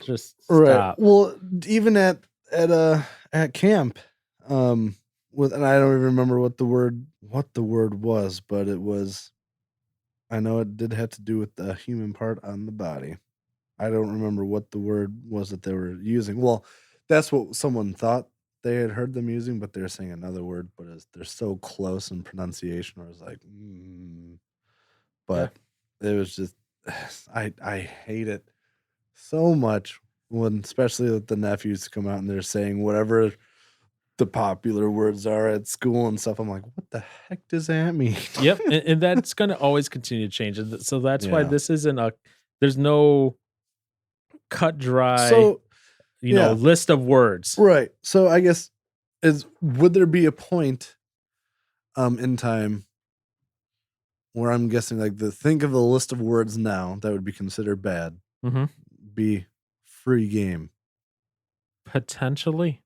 Just Right. stop." Well, even at camp, with, and I don't even remember what the word was, but it was, I know it did have to do with the human part on the body. I don't remember what the word was that they were using. Well, that's what someone thought they had heard them using, but they're saying another word, but they're so close in pronunciation. I was like, but it was just, I hate it so much when, especially with the nephews come out and they're saying whatever the popular words are at school and stuff. I'm like, what the heck does that mean? Yep, and that's going to always continue to change. And so that's why Yeah. this isn't there's no cut dry, So, list of words. right. So I guess would there be a point in time where I'm guessing like think of the list of words now that would be considered bad, Mm-hmm. be free game. Potentially,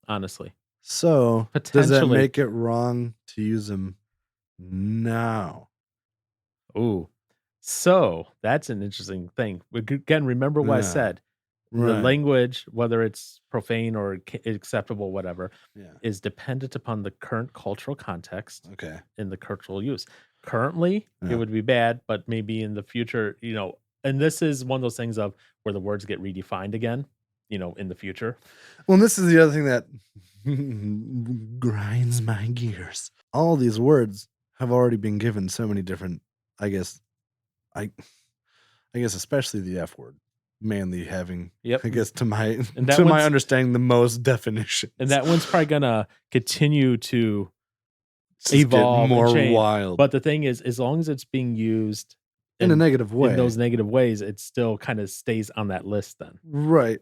honestly. So does that Potentially. make it wrong to use them now? Ooh. So that's an interesting thing. Again, remember what I Yeah. said. The Right. language, whether it's profane or acceptable, whatever, Yeah. is dependent upon the current cultural context Okay. and the cultural use. Currently, Yeah. it would be bad, but maybe in the future, and this is one of those things of where the words get redefined again, in the future. Well, this is the other thing that grinds my gears. All these words have already been given so many different, I guess, especially the F word, mainly having, Yep. I guess, to my And that to my one's- understanding, the most definitions. And that one's probably gonna continue to Just get evolve and more change. wild, But the thing is, as long as it's being used in a negative way. in those negative ways, it still kind of stays on that list then. Right.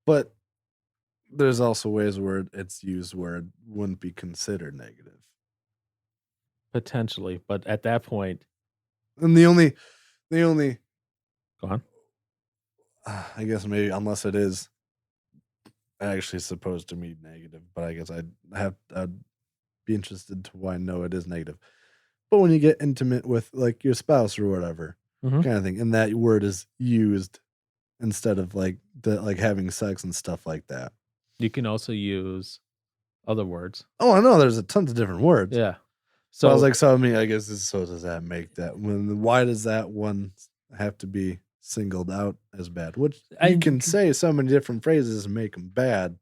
But there's also ways where it's used where it wouldn't be considered negative. Potentially. But at that point, And the only go on. I guess maybe unless it is actually supposed to mean negative, but I guess I'd be interested to why no, it is negative. But when you get intimate with like your spouse or whatever Mhm. kind of thing, and that word is used instead of like having sex and stuff like that. You can also use other words. Oh, I know there's a tons of different words. Yeah. So So I was like, so I mean, I guess so does that make that why does that one have to be singled out as bad? Which you can say so many different phrases and make them bad.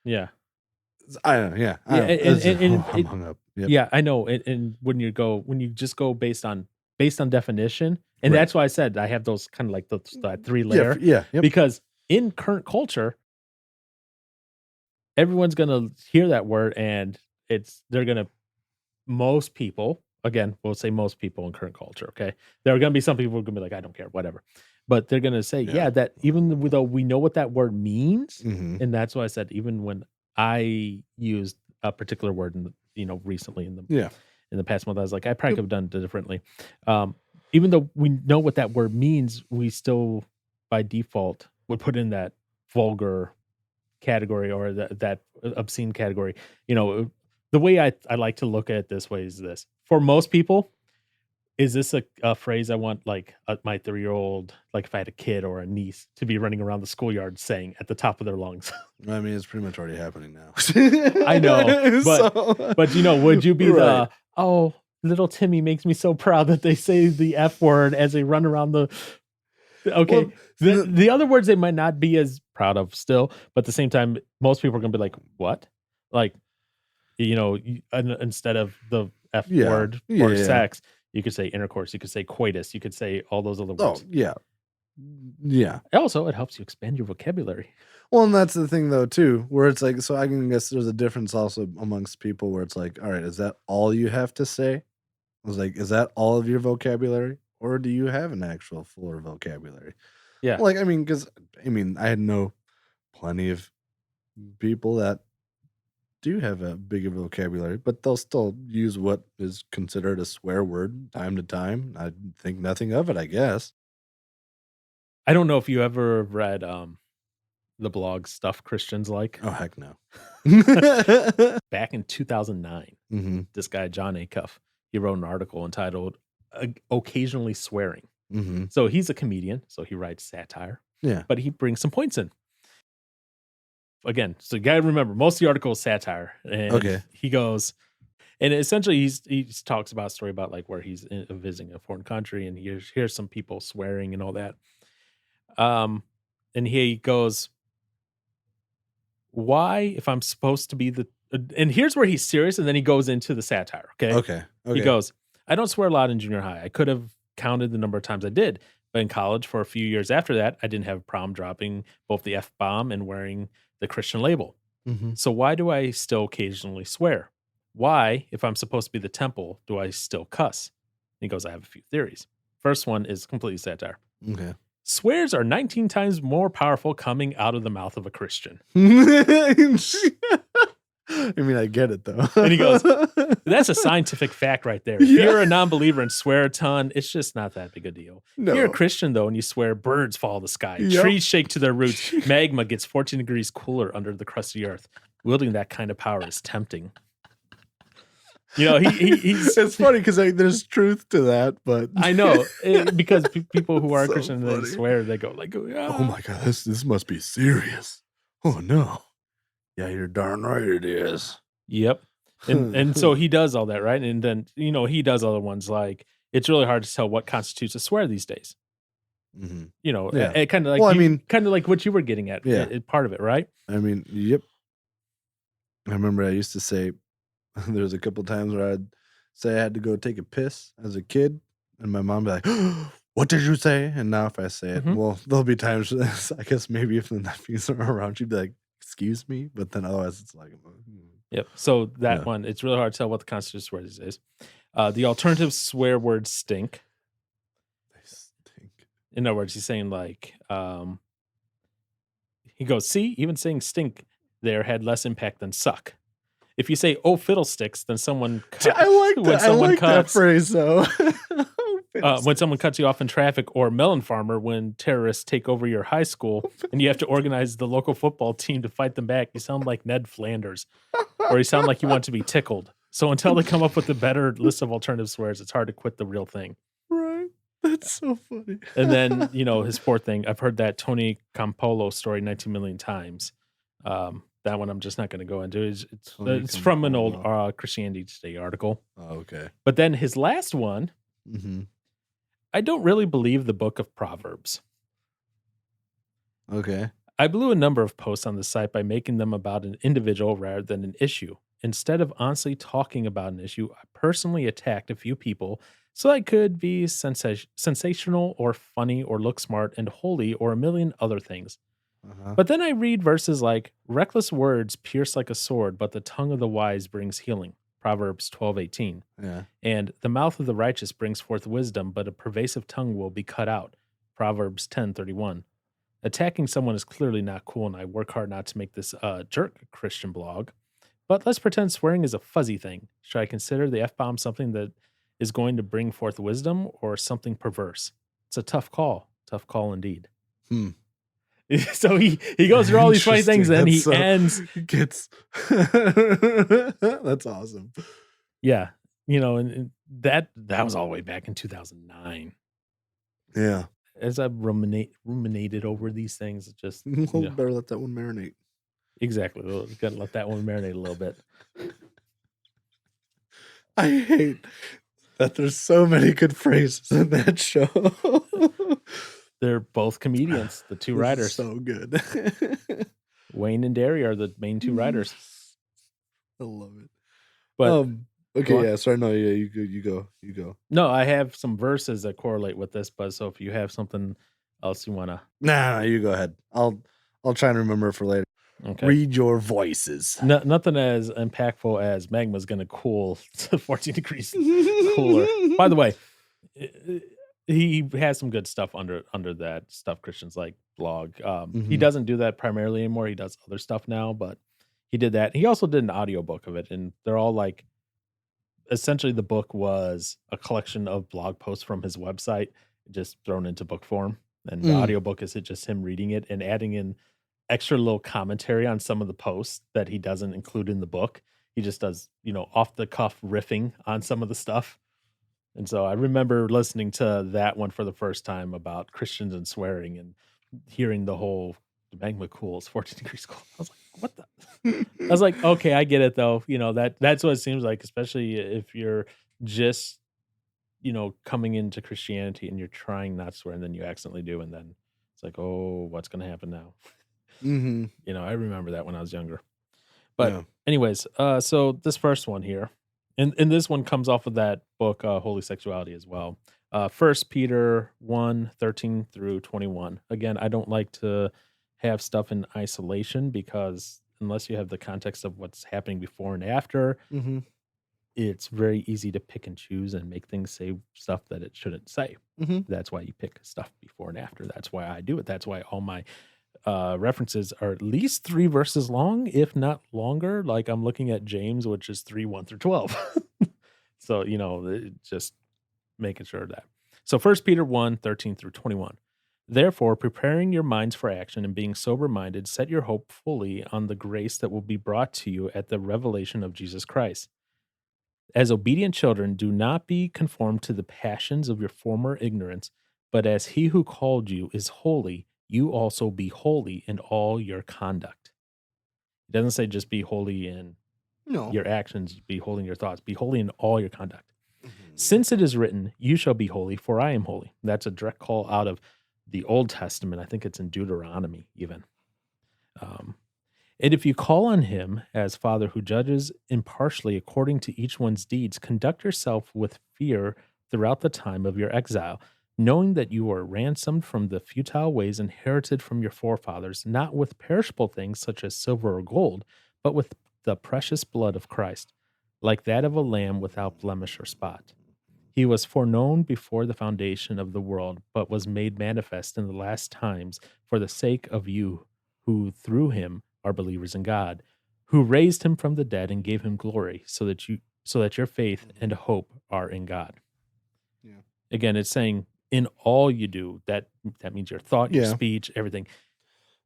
yeah. I don't know. Yeah. Yeah, and I'm hung up. Yep. Yeah, I know. And when you just go based on definition, and Right. that's why I said I have those kind of like that 3 Yeah. layer. Yeah. Yep. Because in current culture, everyone's gonna hear that word and they're gonna, most people, again, we'll say most people in current culture, okay? There are gonna be some people who are gonna be like, I don't care, whatever. But they're gonna say, Yeah. yeah, that even though we know what that word means, Mhm. and that's why I said even when I used a particular word recently in the past month, I was like, I probably could have done it differently. Even though we know what that word means, we still by default would put in that vulgar category or that obscene category. The way I like to look at it this way is this: for most people, is this a phrase I want like my 3-year-old, like if I had a kid or a niece, to be running around the schoolyard saying at the top of their lungs? I mean, it's pretty much already happening now. I know, but would you be Right. little Timmy makes me so proud that they say the F word as they run around the. Okay, Well, the other words they might not be as proud of still, but at the same time, most people are gonna be like, "What?" Like, instead of the F Yeah. word Yeah, or yeah. sex, you could say intercourse, you could say coitus, you could say all those other Oh, words. yeah. Yeah. Also, it helps you expand your vocabulary. Well, and that's the thing though too, where it's like, so I can guess there's a difference also amongst people where it's like, all right, is that all you have to say? I was like, is that all of your vocabulary, or do you have an actual fuller vocabulary? Yeah. Like, I mean, because I know plenty of people that do have a bigger vocabulary, but they'll still use what is considered a swear word time to time. I think nothing of it, I guess. I don't know if you ever read the blog Stuff Christians Like. Oh, heck no. Back in 2009, Mm-hmm. this guy, John Acuff, he wrote an article entitled Occasionally Swearing. Mm-hmm. So he's a comedian, so he writes satire, Yeah. but he brings some points in. Again, so you gotta remember, most of the article is satire. And Okay. he goes, and essentially he talks about a story about like where he's visiting a foreign country and he hears some people swearing and all that. And he goes, why, if I'm supposed to be and here's where he's serious, and then he goes into the satire. Okay. He goes, I don't swear a lot in junior high. I could have counted the number of times I did. But in college, for a few years after that, I didn't have a problem dropping both the F-bomb and wearing the Christian label. Mm-hmm. So why do I still occasionally swear? Why, if I'm supposed to be the temple, do I still cuss? He goes, I have a few theories. First one is completely satire. Okay. Swears are 19 times more powerful coming out of the mouth of a Christian. I mean, I get it though. And he goes, that's a scientific fact right there. If Yeah. you're a non-believer and swear a ton, it's just not that big a deal. No. If you're a Christian, though, and you swear, birds fall to the sky, Yep. trees shake to their roots, magma gets 14 degrees cooler under the crust of the earth. wielding that kind of power is tempting. You know, he's. It's funny because there's truth to that, but I know because people who are So Christian they funny. swear they go like, oh my god, this must be serious. Oh no, yeah, you're darn right it is. Yep. And so he does all that, right? And then he does other ones like it's really hard to tell what constitutes a swear these days. Mm-hmm. Yeah. Kind of like kind of like what you were getting at. Yeah, part of it, right? I mean, yep. I remember I used to say there was a couple times where I'd say I had to go take a piss as a kid, and my mom would be like, "What did you say?" And now if I say it, well, there'll be times I guess maybe if the nephews are around, she'd be like, "Excuse me," but then otherwise it's like, Yep. So that one, it's really hard to tell what the constitutes swear these days. The alternative swear words stink. They stink. In other words, he's saying like, he goes, see, even saying stink there had less impact than suck. If you say "oh fiddlesticks," then someone I like that phrase though. When someone cuts you off in traffic, or melon farmer when terrorists take over your high school and you have to organize the local football team to fight them back, you sound like Ned Flanders, or you sound like you want to be tickled. So until they come up with a better list of alternative swears, it's hard to quit the real thing. Right. That's so funny. And then, his fourth thing, I've heard that Tony Campolo story 19 million times. That one I'm just not going to go into. It's from an old Christianity Today article. Oh, okay. But then his last one, I don't really believe the book of Proverbs. Okay. I blew a number of posts on the site by making them about an individual rather than an issue. Instead of honestly talking about an issue, I personally attacked a few people so I could be sensational or funny or look smart and holy or a million other things. But then I read verses like, reckless words pierce like a sword, but the tongue of the wise brings healing. Proverbs 12:18. Yeah. And the mouth of the righteous brings forth wisdom, but a pervasive tongue will be cut out. Proverbs 10:31. Attacking someone is clearly not cool, and I work hard not to make this jerk Christian blog. But let's pretend swearing is a fuzzy thing. Should I consider the F-bomb something that is going to bring forth wisdom or something perverse? It's a tough call. Tough call indeed. So he goes through all these funny things, and he ends. That's awesome. Yeah, and that was all the way back in 2009. Yeah. As I've ruminated over these things, it's just better let that one marinate. Exactly, we'll gotta let that one marinate a little bit. I hate that there's so many good phrases in that show. They're both comedians, the two writers. So good. Wayne and Derry are the main two writers. I love it. But okay, yeah. Sorry, no, yeah. You go. No, I have some verses that correlate with this, but so if you have something else you wanna, nah, you go ahead. I'll try and remember for later. Okay. Read your voices. Nothing as impactful as magma's gonna cool to 14 degrees cooler. By the way, he has some good stuff under that Stuff Christians Like blog. He doesn't do that primarily anymore. He does other stuff now, but he did that. He also did an audiobook of it, and they're all like, essentially the book was a collection of blog posts from his website just thrown into book form. And the audiobook is just him reading it and adding in extra little commentary on some of the posts that he doesn't include in the book. He just does, off the cuff riffing on some of the stuff. And so I remember listening to that one for the first time about Christians and swearing and hearing the whole magma cools 14 degrees cool. I was like, what the? I was like, okay, I get it though. That's what it seems like, especially if you're just, coming into Christianity and you're trying not to swear and then you accidentally do. And then it's like, oh, what's going to happen now? I remember that when I was younger. But anyways, so this first one here, and this one comes off of that book, Holy Sexuality as well. 1 Peter 1:13 through 21. Again, I don't like to have stuff in isolation because unless you have the context of what's happening before and after, it's very easy to pick and choose and make things say stuff that it shouldn't say. That's why you pick stuff before and after. That's why I do it. That's why all my references are at least 3 verses long, if not longer. Like I'm looking at James, which is 3:1 through 12. So, just making sure of that. So 1 Peter 1:13 through 21. Therefore, preparing your minds for action and being sober-minded, set your hope fully on the grace that will be brought to you at the revelation of Jesus Christ. As obedient children, do not be conformed to the passions of your former ignorance, but as he who called you is holy, you also be holy in all your conduct. It doesn't say just be holy in No. your actions, be holy in your thoughts, be holy in all your conduct. Mhm. Since it is written, you shall be holy, for I am holy. That's a direct call out of the Old Testament. I think it's in Deuteronomy even. And if you call on him as Father who judges impartially according to each one's deeds, conduct yourself with fear throughout the time of your exile, knowing that you are ransomed from the futile ways inherited from your forefathers, not with perishable things such as silver or gold, but with the precious blood of Christ, like that of a lamb without blemish or spot. He was foreknown before the foundation of the world, but was made manifest in the last times for the sake of you who through him are believers in God, who raised him from the dead and gave him glory, so that your faith and hope are in God. Yeah. Again, it's saying in all you do, that means your thought, your Yeah. speech, everything.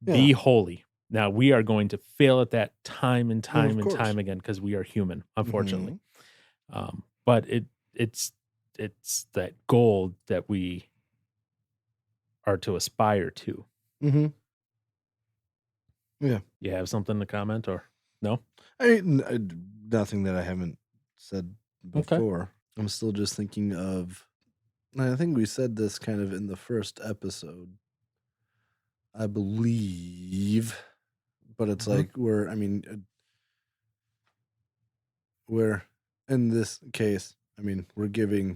Yeah. Be holy. Now we are going to fail at that time and Well, of time and course. time again because we are human, unfortunately. Mhm. But it's that goal that we are to aspire to. Mhm. Yeah. You have something to comment or no? Nothing that I haven't said Okay. before. I'm still just thinking of. I think we said this kind of in the first episode, I believe, but it's Mhm. like we're in this case. We're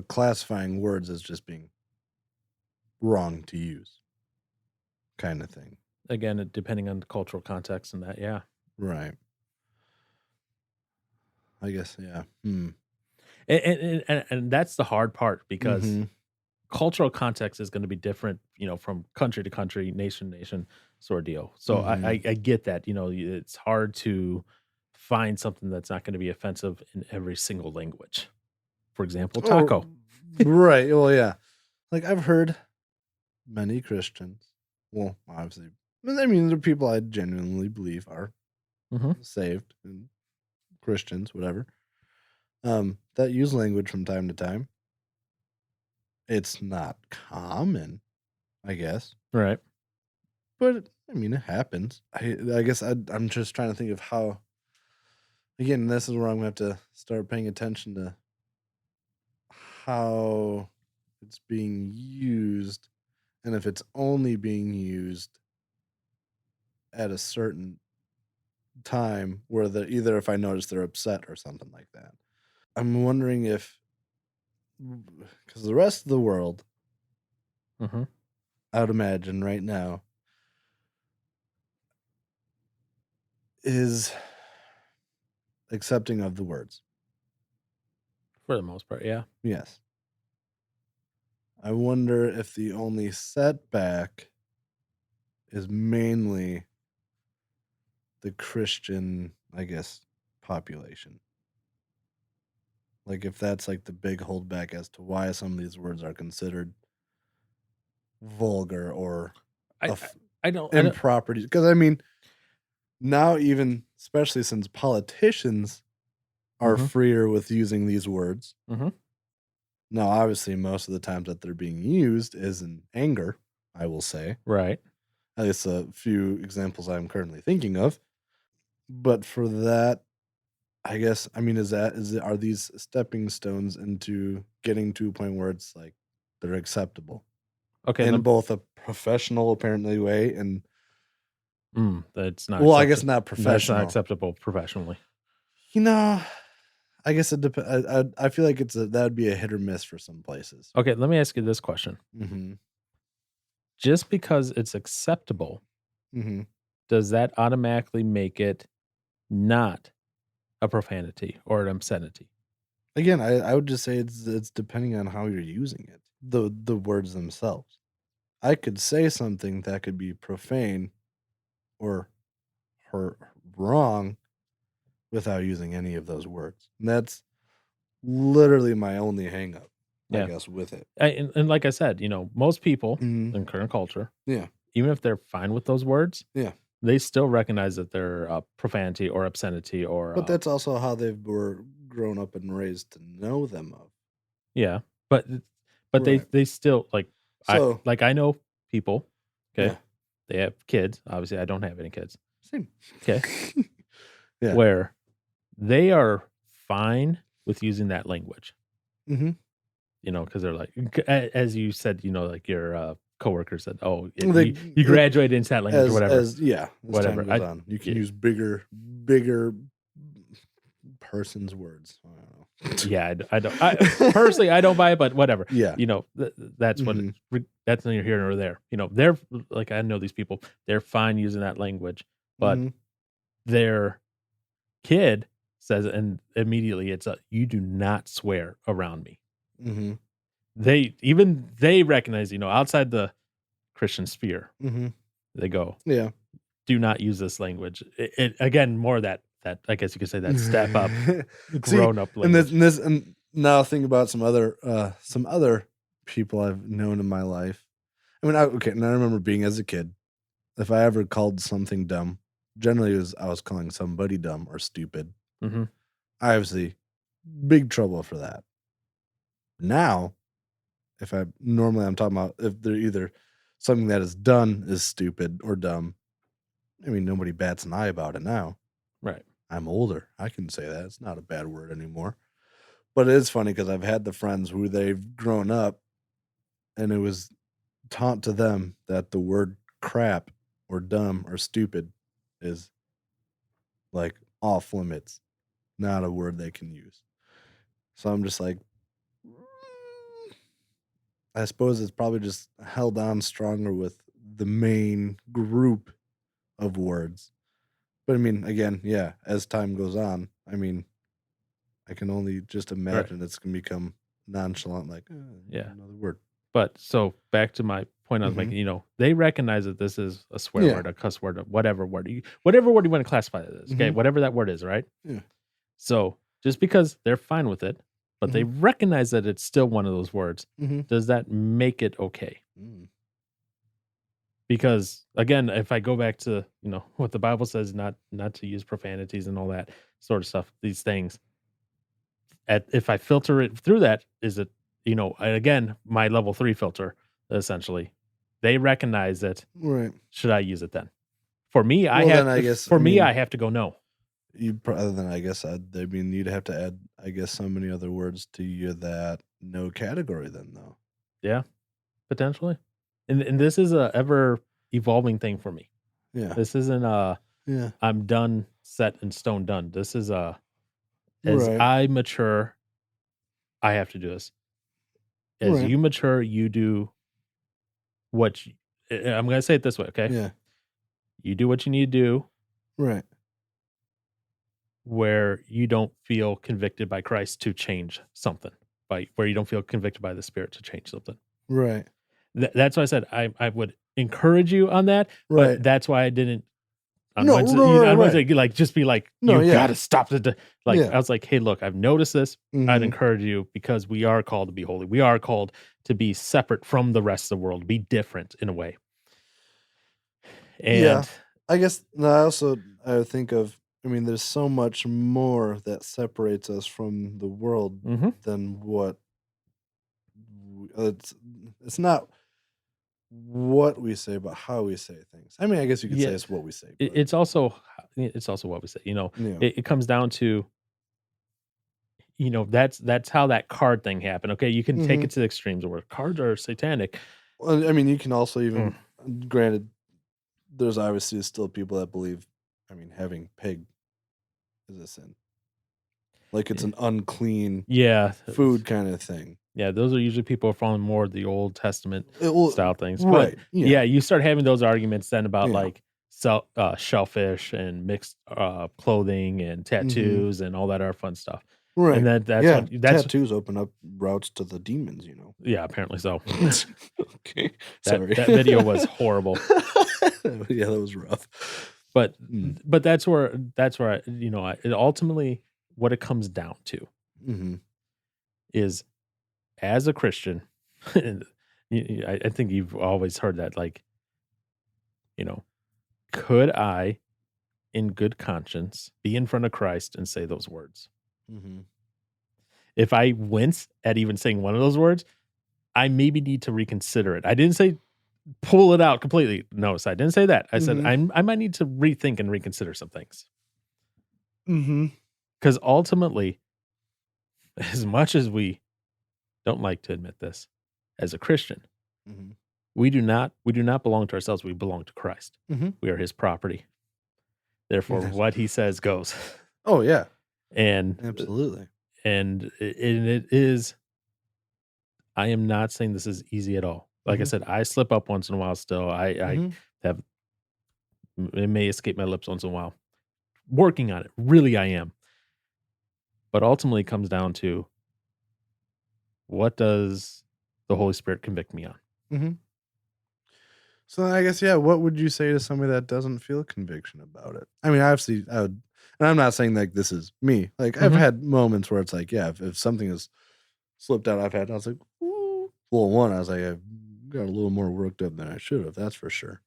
classifying words as just being wrong to use, kind of thing. Again, depending on the cultural context and that, yeah. Right. I guess, yeah. And that's the hard part because Mhm. cultural context is going to be different, from country to country, nation to nation sort of deal. So I get that, it's hard to find something that's not going to be offensive in every single language. For example, taco. Right. Well, yeah. Like I've heard many Christians. Well, obviously, there are people I genuinely believe are Mhm. saved and Christians, whatever. That use language from time to time. It's not common, I guess, Right. but it happens. I guess I'm just trying to think of how. Again, this is where I'm going to have to start paying attention to how it's being used, and if it's only being used at a certain time where either if I notice they're upset or something like that. I'm wondering if, because the rest of the world, Mhm. I would imagine right now, is accepting of the words. For the most part, yeah. Yes. I wonder if the only setback is mainly the Christian, I guess, population. Like if that's like the big holdback as to why some of these words are considered vulgar or I don't improper. Because now even especially since politicians are Mhm. freer with using these words. Mhm. Now, obviously, most of the times that they're being used is in anger, I will say. Right. At least a few examples I'm currently thinking of. But for that, I guess, are these stepping stones into getting to a point where it's like they're acceptable Okay, in both a professional, apparently, way and that's not well, I guess acceptable. not That's not professional. acceptable professionally. I guess it depends. I feel like that would be a hit or miss for some places. Okay, let me ask you this question. Mm-hmm. Just because it's acceptable, Mm-hmm. does that automatically make it not a profanity or an obscenity? Again, I would just say it's depending on how you're using it. The words themselves. I could say something that could be profane or wrong without using any of those words. And that's literally my only hang up. Yeah. I guess, with it. And like I said, most people Mhm. in current culture, Yeah. even if they're fine with those words, Yeah. they still recognize that they're profanity or obscenity or But that's also how they were grown up and raised to know them of. yeah. But Right. they still So I know people. Okay, yeah, they have kids. Obviously, I don't have any kids. same. Okay, Yeah. where they are fine with using that language. Mm-hmm. Because they're like, as you said, like your coworker said, "Oh, They- you graduated into that language or whatever." As Whatever. time goes on, you can yeah. use bigger person's words. I don't know. Yeah, I don't. Personally, I don't buy it, but whatever. Yeah. That's what Mhm. that's neither here nor there. They're like, I know these people. They're fine using that language, but Mhm. their kid says, and immediately it's you do not swear around me. Mhm. They recognize, outside the Christian sphere, Mhm. they go, Yeah. do not use this language. It again, more that I guess you could say that step up, grown up and language. and now think about some other people I've known in my life. I mean, and I remember being as a kid, if I ever called something dumb, generally I was calling somebody dumb or stupid. hmm I obviously big trouble for that. Now, if I'm talking about if they're either something that is done is stupid or dumb. I mean, nobody bats an eye about it now. Right. I'm older. I can say that. It's not a bad word anymore. But it is funny because I've had the friends who they've grown up and it was taught to them that the word crap or dumb or stupid is like off limits, not a word they can use. So I'm just like, I suppose it's probably just held on stronger with the main group of words. But I mean, again, yeah, as time goes on, I mean, I can only just imagine it's going to become nonchalant, like, Yeah. another word. But so back to my point I was Mhm. making, they recognize that this is a swear Yeah. word, a cuss word, whatever word you want to classify it as. Okay, Mhm. whatever that word is, right? Yeah. So just because they're fine with it, but they recognize that it's still one of those words, Mhm. does that make it okay? Mm. Because again, if I go back to what the Bible says, not to use profanities and all that sort of stuff, these things. If I filter it through that, is it again my level 3 filter essentially? They recognize it. Right. Should I use it then? For me, I Well, have. then I guess, For I me, mean- I have to go no. Then I guess I mean, you'd have to add, I guess, so many other words to your that no category then, though. Yeah, potentially. And this is a ever evolving thing for me. Yeah. This isn't Yeah. I'm done, set in stone, done. This is as Right. I mature, I have to do this. As Right. you mature, you do what I'm going to say it this way, okay? Yeah. You do what you need to do Right. where you don't feel convicted by Christ to change something, where you don't feel convicted by the Spirit to change something. Right. That's why I said I would encourage you on that, Right. but that's why I didn't. On No, Wednesday, no, right, on Wednesday, right. like just be like, No, you yeah. got to stop the. Like Yeah. I was like, hey, look, I've noticed this. I'd Mhm. encourage you because we are called to be holy. We are called to be separate from the rest of the world, be different in a way. And Yeah. I guess I think of, I mean, there's so much more that separates us from the world Mhm. than what it's not what we say, but how we say things. I mean, I guess you could say Yeah. it's what we say. It- But, it's also what we say. yeah. It comes down to that's how that card thing happened. Okay, you can take Mhm. it to the extremes where cards are satanic. Well, I mean, you can also even, granted, there's obviously still people that believe, I mean, having pig is a sin. Like it's an unclean Yeah, food kind of thing. Yeah, those are usually people following more of the Old Testament Well, style things. right, But yeah. you start having those arguments then about Yeah. like shellfish and mixed clothing and tattoos and all that other fun stuff. Right. And that's yeah, what that's tattoos open up routes to the demons, you know. yeah, apparently so. Okay. Sorry. That video was horrible. Yeah, that was rough. But Mm. but that's where it ultimately what it comes down to Mm-hmm. is as a Christian, I think you've always heard that, like, could I, in good conscience, be in front of Christ and say those words? Mm-hmm. If I wince at even saying one of those words, I maybe need to reconsider it. I didn't say pull it out completely. No, so I didn't say that. I said I might need to rethink and reconsider some things. Mm-hmm. Because ultimately, as much as we don't like to admit this, as a Christian, Mm-hmm. we do not belong to ourselves. We belong to Christ. Mm-hmm. We are His property. Therefore, what He says goes. Oh yeah, And absolutely. And it is. I am not saying this is easy at all. Like I said, I slip up once in a while. Still, I have. It may escape my lips once in a while. Working on it, really, I am. But ultimately, it comes down to, what does the Holy Spirit convict me on? Mm-hmm. So I guess, yeah, what would you say to somebody that doesn't feel conviction about it? I mean, obviously, I would, and I'm not saying like this is me. Like I've had moments where it's like, yeah, if something has slipped out, I was like, ooh. Well, one, I was like, I got a little more worked up than I should have. That's for sure.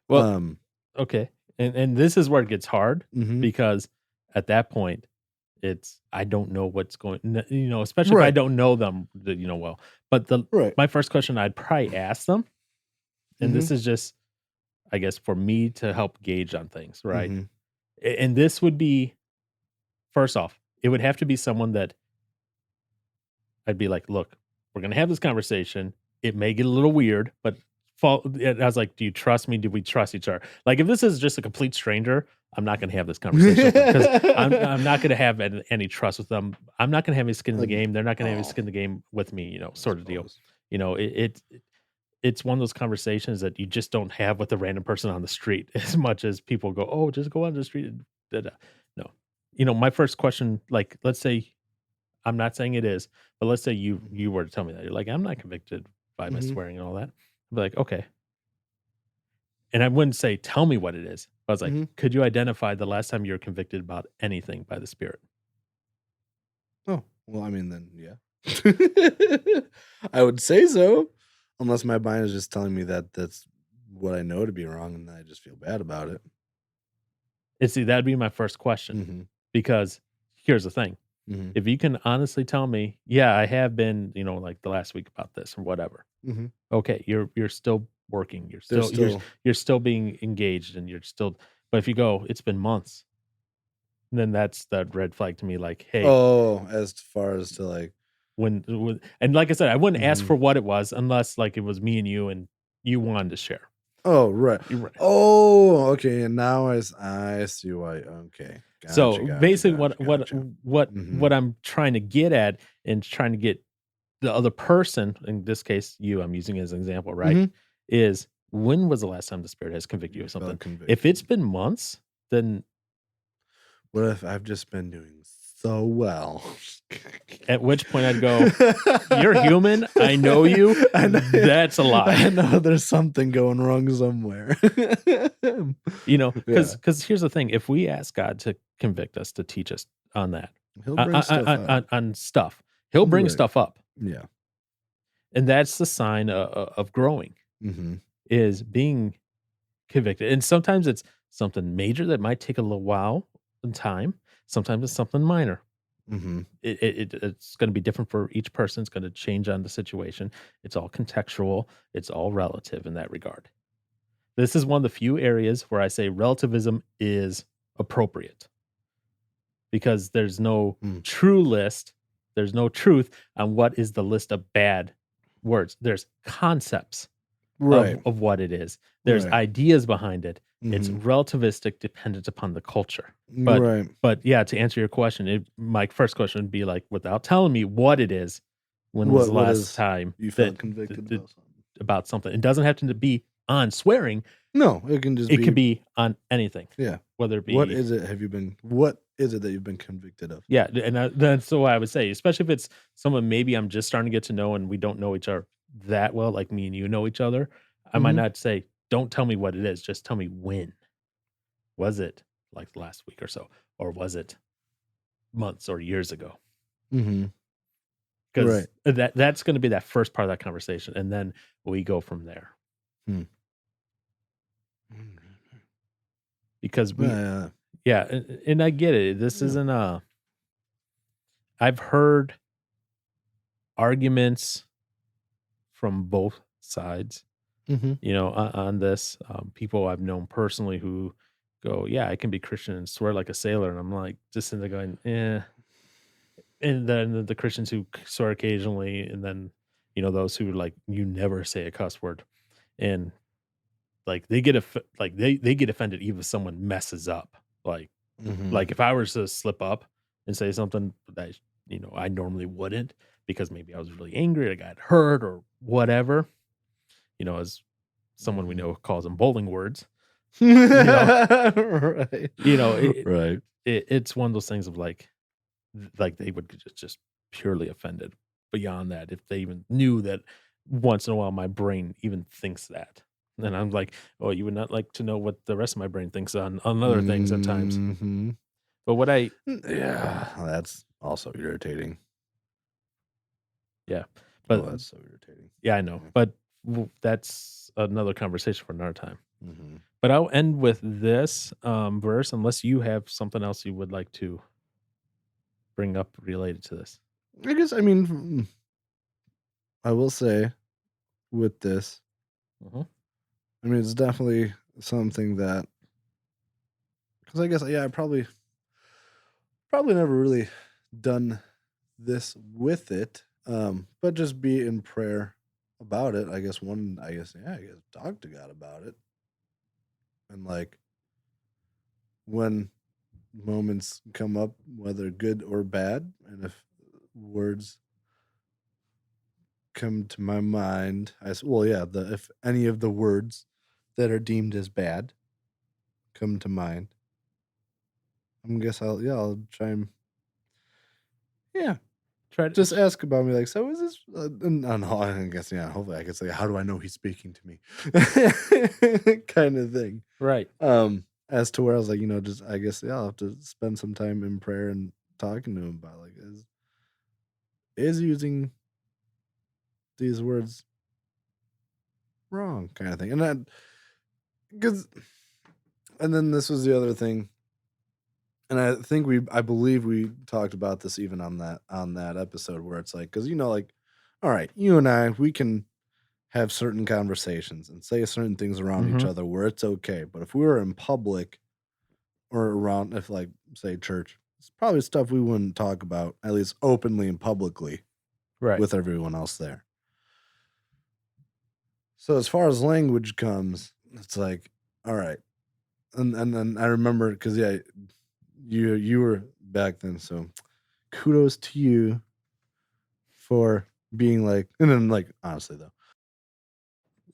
Well, okay, and this is where it gets hard, because at that point, it's, I don't know what's going, especially if I don't know them, well. But my first question, I'd probably ask them, and this is just, I guess, for me to help gauge on things, right? And this would be, first off, it would have to be someone that I'd be like, look, we're gonna have this conversation. It may get a little weird, but I was like, do you trust me? Do we trust each other? Like, if this is just a complete stranger, I'm not going to have this conversation because I'm not going to have any trust with them. I'm not going to have any skin in the game. They're not going to have any skin in the game with me, sort of deal. It's one of those conversations that you just don't have with a random person on the street, as much as people go, oh, just go on the street. No, my first question, like, let's say, I'm not saying it is, but let's say you were to tell me that. You're like, I'm not convicted by my swearing and all that. I'd be like, okay. And I wouldn't say, tell me what it is. I was like, could you identify the last time you were convicted about anything by the Spirit? Oh, well, I mean, then, yeah. I would say so. Unless my mind is just telling me that that's what I know to be wrong, and I just feel bad about it. See, that'd be my first question. Because here's the thing. If you can honestly tell me, yeah, I have been, like the last week about this or whatever. Okay, you're still working. You're still being engaged, and you're still. But if you go, it's been months, then that's that red flag to me. Like, hey, as far as to like when and like I said, I wouldn't ask for what it was unless like it was me and you wanted to share. Oh, right. Right. Oh, okay. And now I see why. Okay. Basically, what I'm trying to get at, and trying to get the other person, in this case, you, I'm using as an example, right? Is, when was the last time the Spirit has convicted you of something? If it's been months, then what if I've just been doing so well? At which point I'd go, you're human. I know you. That's a lie. I know there's something going wrong somewhere. Because here's the thing. If we ask God to convict us, to teach us on that, He'll bring stuff up. on stuff, He'll bring stuff up. Yeah. And that's the sign of growing, is being convicted. And sometimes it's something major that might take a little while in time. Sometimes it's something minor. It's going to be different for each person. It's going to change on the situation. It's all contextual. It's all relative in that regard. This is one of the few areas where I say relativism is appropriate, because there's no true list. There's no truth on what is the list of bad words. There's concepts of what it is. There's ideas behind it. It's relativistic, dependent upon the culture. But yeah, to answer your question, my first question would be like, without telling me what it is, when was the last time you felt convicted about something? It doesn't have to be on swearing. No, it can just it could be on anything. Yeah. Whether it be, what is it that you've been convicted of? Yeah, and that's the way I would say, especially if it's someone maybe I'm just starting to get to know and we don't know each other that well, like me and you know each other. I might not say, don't tell me what it is, just tell me when. Was it like last week or so? Or was it months or years ago? because that's going to be that first part of that conversation, and then we go from there. Because we, and I get it. This isn't I've heard arguments from both sides, on this. People I've known personally who go, yeah, I can be Christian and swear like a sailor. And I'm like, just sitting there going, eh. And then the Christians who swear occasionally, and then, those who like, you never say a cuss word. And like they get they get offended even if someone messes up. Like if I was to slip up and say something that I normally wouldn't, because maybe I was really angry, I got hurt or whatever. As someone we know calls them bowling words. Right. Right. It's one of those things of like they would just purely offended. Beyond that, if they even knew that once in a while my brain even thinks that. And I'm like, oh, you would not like to know what the rest of my brain thinks on other things at times. But what that's also irritating. Yeah, but that's so irritating. Yeah, I know, but that's another conversation for another time. But I'll end with this verse, unless you have something else you would like to bring up related to this. I guess, I mean, I will say with this, I mean, it's definitely something that, because I guess, I probably never really done this with it, but just be in prayer about it. I guess talk to God about it. And like when moments come up, whether good or bad, and if words come to my mind, if any of the words that are deemed as bad come to mind, I guess I'll try and try to just ask about me, like, so is this I guess hopefully I can say, how do I know he's speaking to me? Kind of thing. Right. As to where I was like, just I guess I'll have to spend some time in prayer and talking to him about like is using these words wrong, kind of thing. And then this was the other thing. And I believe we talked about this even on that episode, where it's like, because like, all right, you and I, we can have certain conversations and say certain things around each other where it's okay. But if we were in public or around, if like say church, it's probably stuff we wouldn't talk about, at least openly and publicly, with everyone else there. So as far as language comes, it's like, all right, and then I remember, because you were back then, so kudos to you for being like, and then like, honestly though,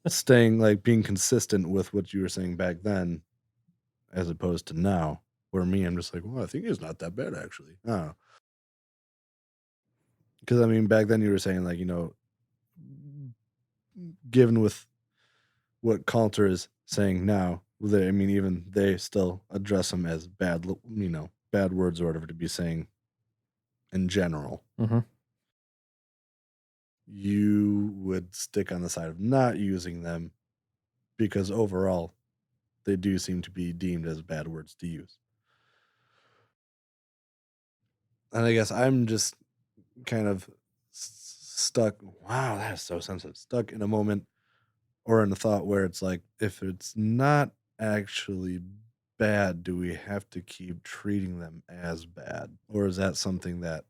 staying like being consistent with what you were saying back then, as opposed to now, where I'm just like, well, I think it's not that bad actually. I don't know. Because I mean, back then you were saying like, given with what culture is saying now, even they still address them as bad words or whatever to be saying in general. You would stick on the side of not using them because overall they do seem to be deemed as bad words to use. And I guess I'm just kind of stuck. Wow, that is so sensitive. Stuck in a moment or in a thought where it's like, if it's not actually bad, do we have to keep treating them as bad? Or is that something that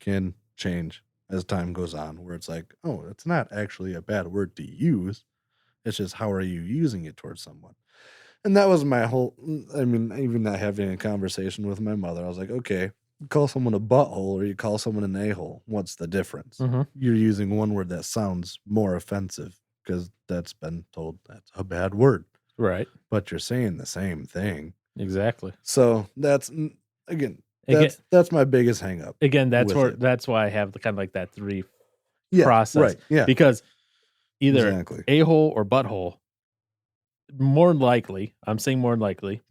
can change as time goes on, where it's like, oh, it's not actually a bad word to use. It's just, how are you using it towards someone? And that was my whole, even not having a conversation with my mother, I was like, okay, you call someone a butthole or you call someone an a-hole. What's the difference? You're using one word that sounds more offensive because that's been told that's a bad word. Right. But you're saying the same thing. Exactly. So that's, again, that's my biggest hang up. Again, that's why I have the kind of like that three process. Right. Yeah. Because either a-hole or butthole, more likely, I'm saying more likely,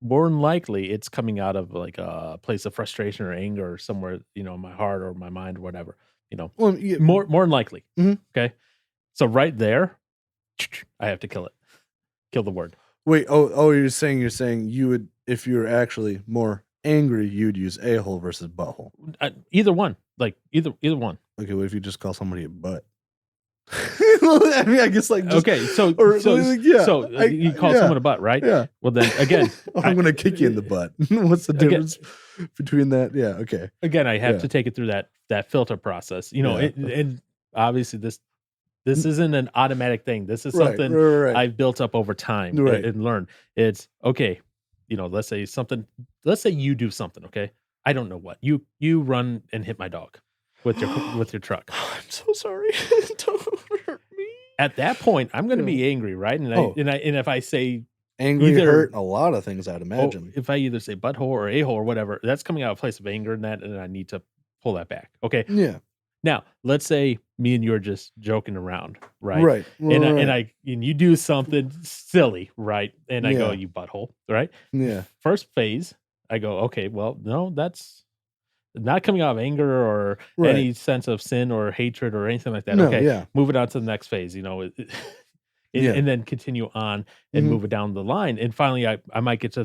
more than likely it's coming out of like a place of frustration or anger or somewhere, in my heart or my mind or whatever. Well, yeah, More than likely. Mhm. Okay. So right there, I have to kill it. Kill the word. wait. Oh, you're saying you would, if you were actually more angry, you'd use a-hole versus butthole. Either one. Like either one. Okay, what if you just call somebody a butt? I mean, I guess like just, Okay, so you call someone a butt, right? Yeah. Well, then again, I'm gonna kick you in the butt. What's the difference between that? Yeah. Okay. Again, I have Yeah. to take it through that filter process. Yeah. And obviously this isn't an automatic thing. This is Right, something right. I've built up over time Right. and learned. It's okay. Let's say you do something. Okay, I don't know what you run and hit my dog with your truck. I'm so sorry. Don't hurt me. At that point, I'm going to Yeah. be angry, right? And Oh. and if I say Angry, Either- hurt, a lot of things, I'd imagine. if I either say butthole or a-hole or whatever, that's coming out of a place of anger and that, and I need to pull that back. Okay. Yeah. Now, let's say me and you're just joking around, right? Right. And you do something silly, right? And I go, Yeah. you butthole, right? Yeah. First phase, I go, okay, well, no, that's not coming out of anger or Right. any sense of sin or hatred or anything like that. No, Okay, yeah. moving on to the next phase, Yeah. and then continue on and Mhm. move it down the line. And finally, I might get to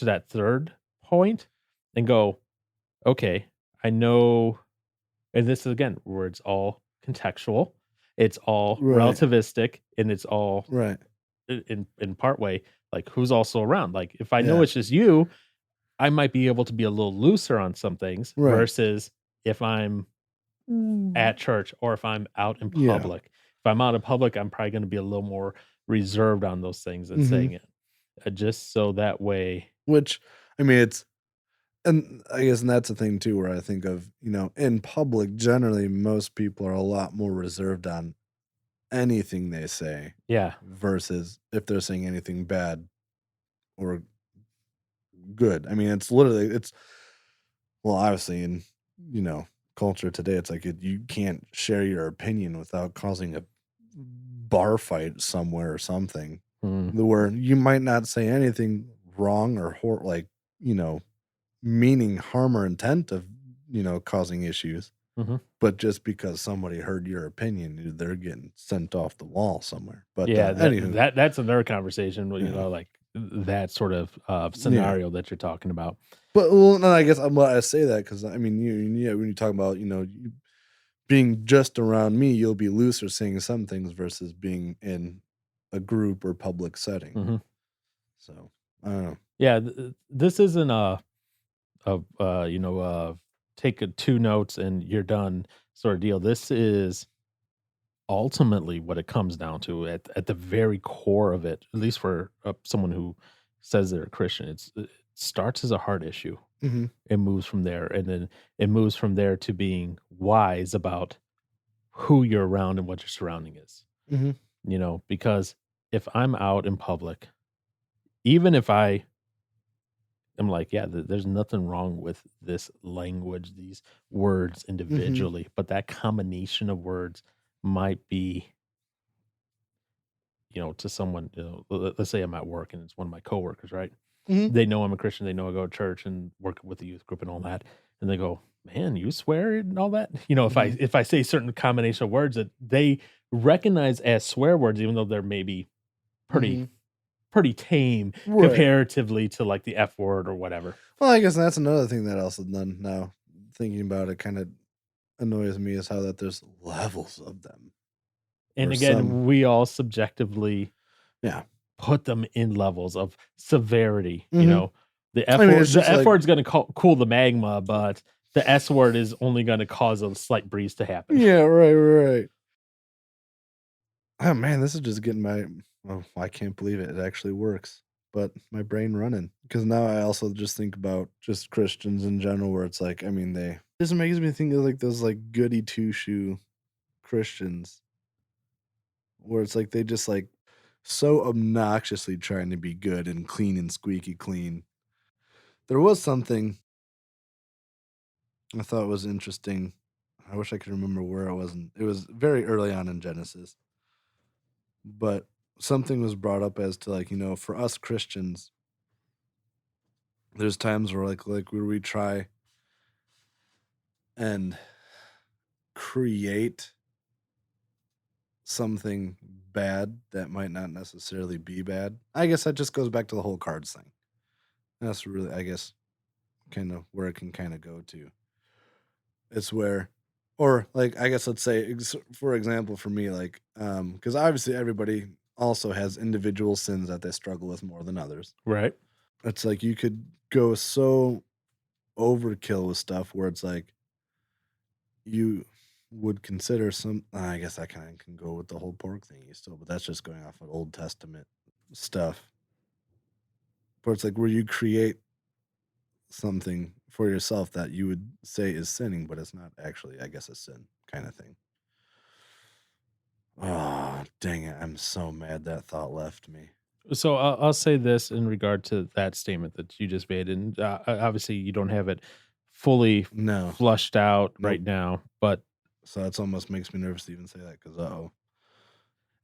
that third point and go, okay, I know. And this is again where it's all contextual, it's all Right. relativistic, and it's all Right. in part way, like who's also around. Like if I know Yeah. it's just you, I might be able to be a little looser on some things Right. versus if I'm at church or if I'm out in Yeah. public. If I'm out in public, I'm probably going to be a little more reserved on those things and Mhm. saying it, just so that way. Which, I mean, and I guess, and that's the thing too, where I think of, in public, generally, most people are a lot more reserved on anything they say Yeah. versus if they're saying anything bad or good. I mean, it's literally, well, obviously in, culture today, it's like you can't share your opinion without causing a bar fight somewhere or something, where you might not say anything wrong or meaning harm or intent of causing issues, Mhm. but just because somebody heard your opinion, they're getting sent off the wall somewhere. But Yeah, anywho, that's another conversation. Yeah. Like that sort of scenario that you're talking about. but well, no, I guess I say that because I mean, when you talk about you being just around me, you'll be looser saying some things versus being in a group or public setting. Mhm. So I don't know. Yeah, this isn't take 2 notes and you're done sort of deal. This is ultimately what it comes down to at the very core of it, at least for someone who says they're a Christian. It starts as a heart issue. Mm-hmm. It moves from there, and then it moves from there to being wise about who you're around and what your surrounding is. Mm-hmm. Because if I'm out in public, even if I am like, yeah, there's nothing wrong with this language, these words individually, but that combination of words might be, to someone, let's say I'm at work and it's one of my coworkers, right? Mhm. They know I'm a Christian. They know I go to church and work with the youth group and all that. And they go, man, you swear and all that. If I say certain combination of words that they recognize as swear words, even though they're maybe pretty tame Right. comparatively to like the F word or whatever. Well, I guess that's another thing that also then now thinking about it kind of annoys me is how that there's levels of them. And Or again, some- we all subjectively Yeah. put them in levels of severity. Mhm. The F I mean, word, it's the just F like- word's going to cool the magma, but the S word is only going to cause a slight breeze to happen. Yeah, right. Oh man, this is just getting I can't believe it. It actually works. But my brain running. Because now I also just think about just Christians in general where it's like, I mean, this makes me think of like those like goody two shoe Christians. Where it's like they just like so obnoxiously trying to be good and clean and squeaky clean. There was something I thought was interesting. I wish I could remember where it was. It was very early on in Genesis. But something was brought up as to like, for us Christians, there's times where like where we try and create something bad that might not necessarily be bad. I guess that just goes back to the whole cards thing. That's really, I guess, kind of where it can kind of go to. It's where, or like, I guess let's say, for example, for me, like, because obviously everybody also has individual sins that they struggle with more than others. Right. It's like you could go so overkill with stuff where it's like you would consider some. I guess I kind of can go with the whole pork thing still, but that's just going off of Old Testament stuff. Where it's like where you create something for yourself that you would say is sinning, but it's not actually, I guess, a sin kind of thing. Oh, dang it. I'm so mad that thought left me. So I'll say this in regard to that statement that you just made, and obviously you don't have it fully No. flushed out right now, but So that's almost makes me nervous to even say that because,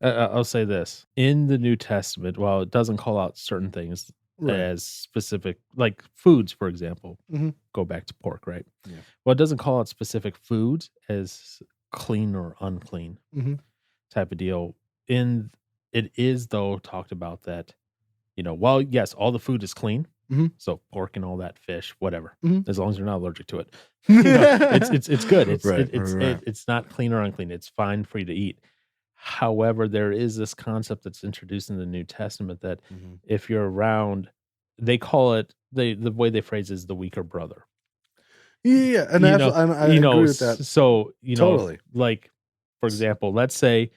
I'll say this. In the New Testament, while it doesn't call out certain things as specific, like foods, for example, Mhm. go back to pork, right? Yeah. Well, it doesn't call out specific foods as clean or unclean Mhm. type of deal. It is, though, talked about that, while, yes, all the food is clean, Mhm. so pork and all that, fish, whatever, Mhm. as long as you're not allergic to it, it's good. Right. It's not clean or unclean. It's fine for you to eat. However, there is this concept that's introduced in the New Testament that Mhm. if you're around, they call it, the way they phrase it is the weaker brother. Yeah, and You know, I agree with that. So, Totally. like, for example, let's say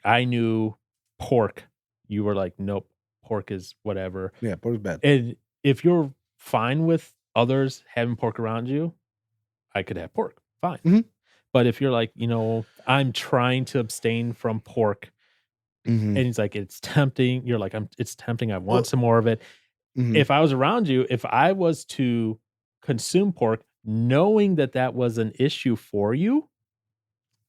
I knew pork. You were like, nope, pork is whatever. Yeah, pork's bad. And if you're fine with others having pork around you, I could have pork. Fine. Mhm. But if you're like, I'm trying to abstain from pork, Mhm. and it's like, it's tempting. You're like, it's tempting. I want Well, some more of it. Mhm. If I was around you, if I was to consume pork, knowing that that was an issue for you,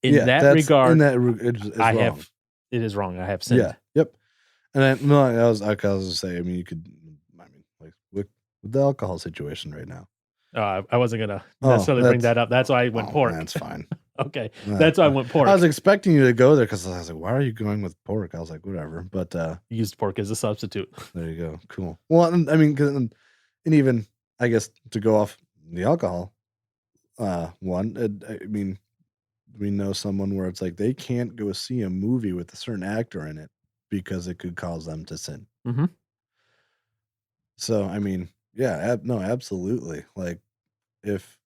in Yeah, that that's regard, in that it's I wrong. have, it is wrong. I have sinned. Yeah. Yep. And I was gonna say, I mean, you could, I mean, like with the alcohol situation right now. I wasn't gonna Oh, necessarily bring that's that up. That's why I went oh, pork. that's fine. Okay, That's that's why I fine. went pork. I was expecting you to go there because I was like, why are you going with pork? I was like, whatever. But Used pork as a substitute. there you go. Cool. Well, and, I mean, and even I guess to go off the alcohol, one, I mean, we know someone where it's like they can't go see a movie with a certain actor in it because it could cause them to sin. Mm-hmm. So, I mean, yeah, no, absolutely. Like, if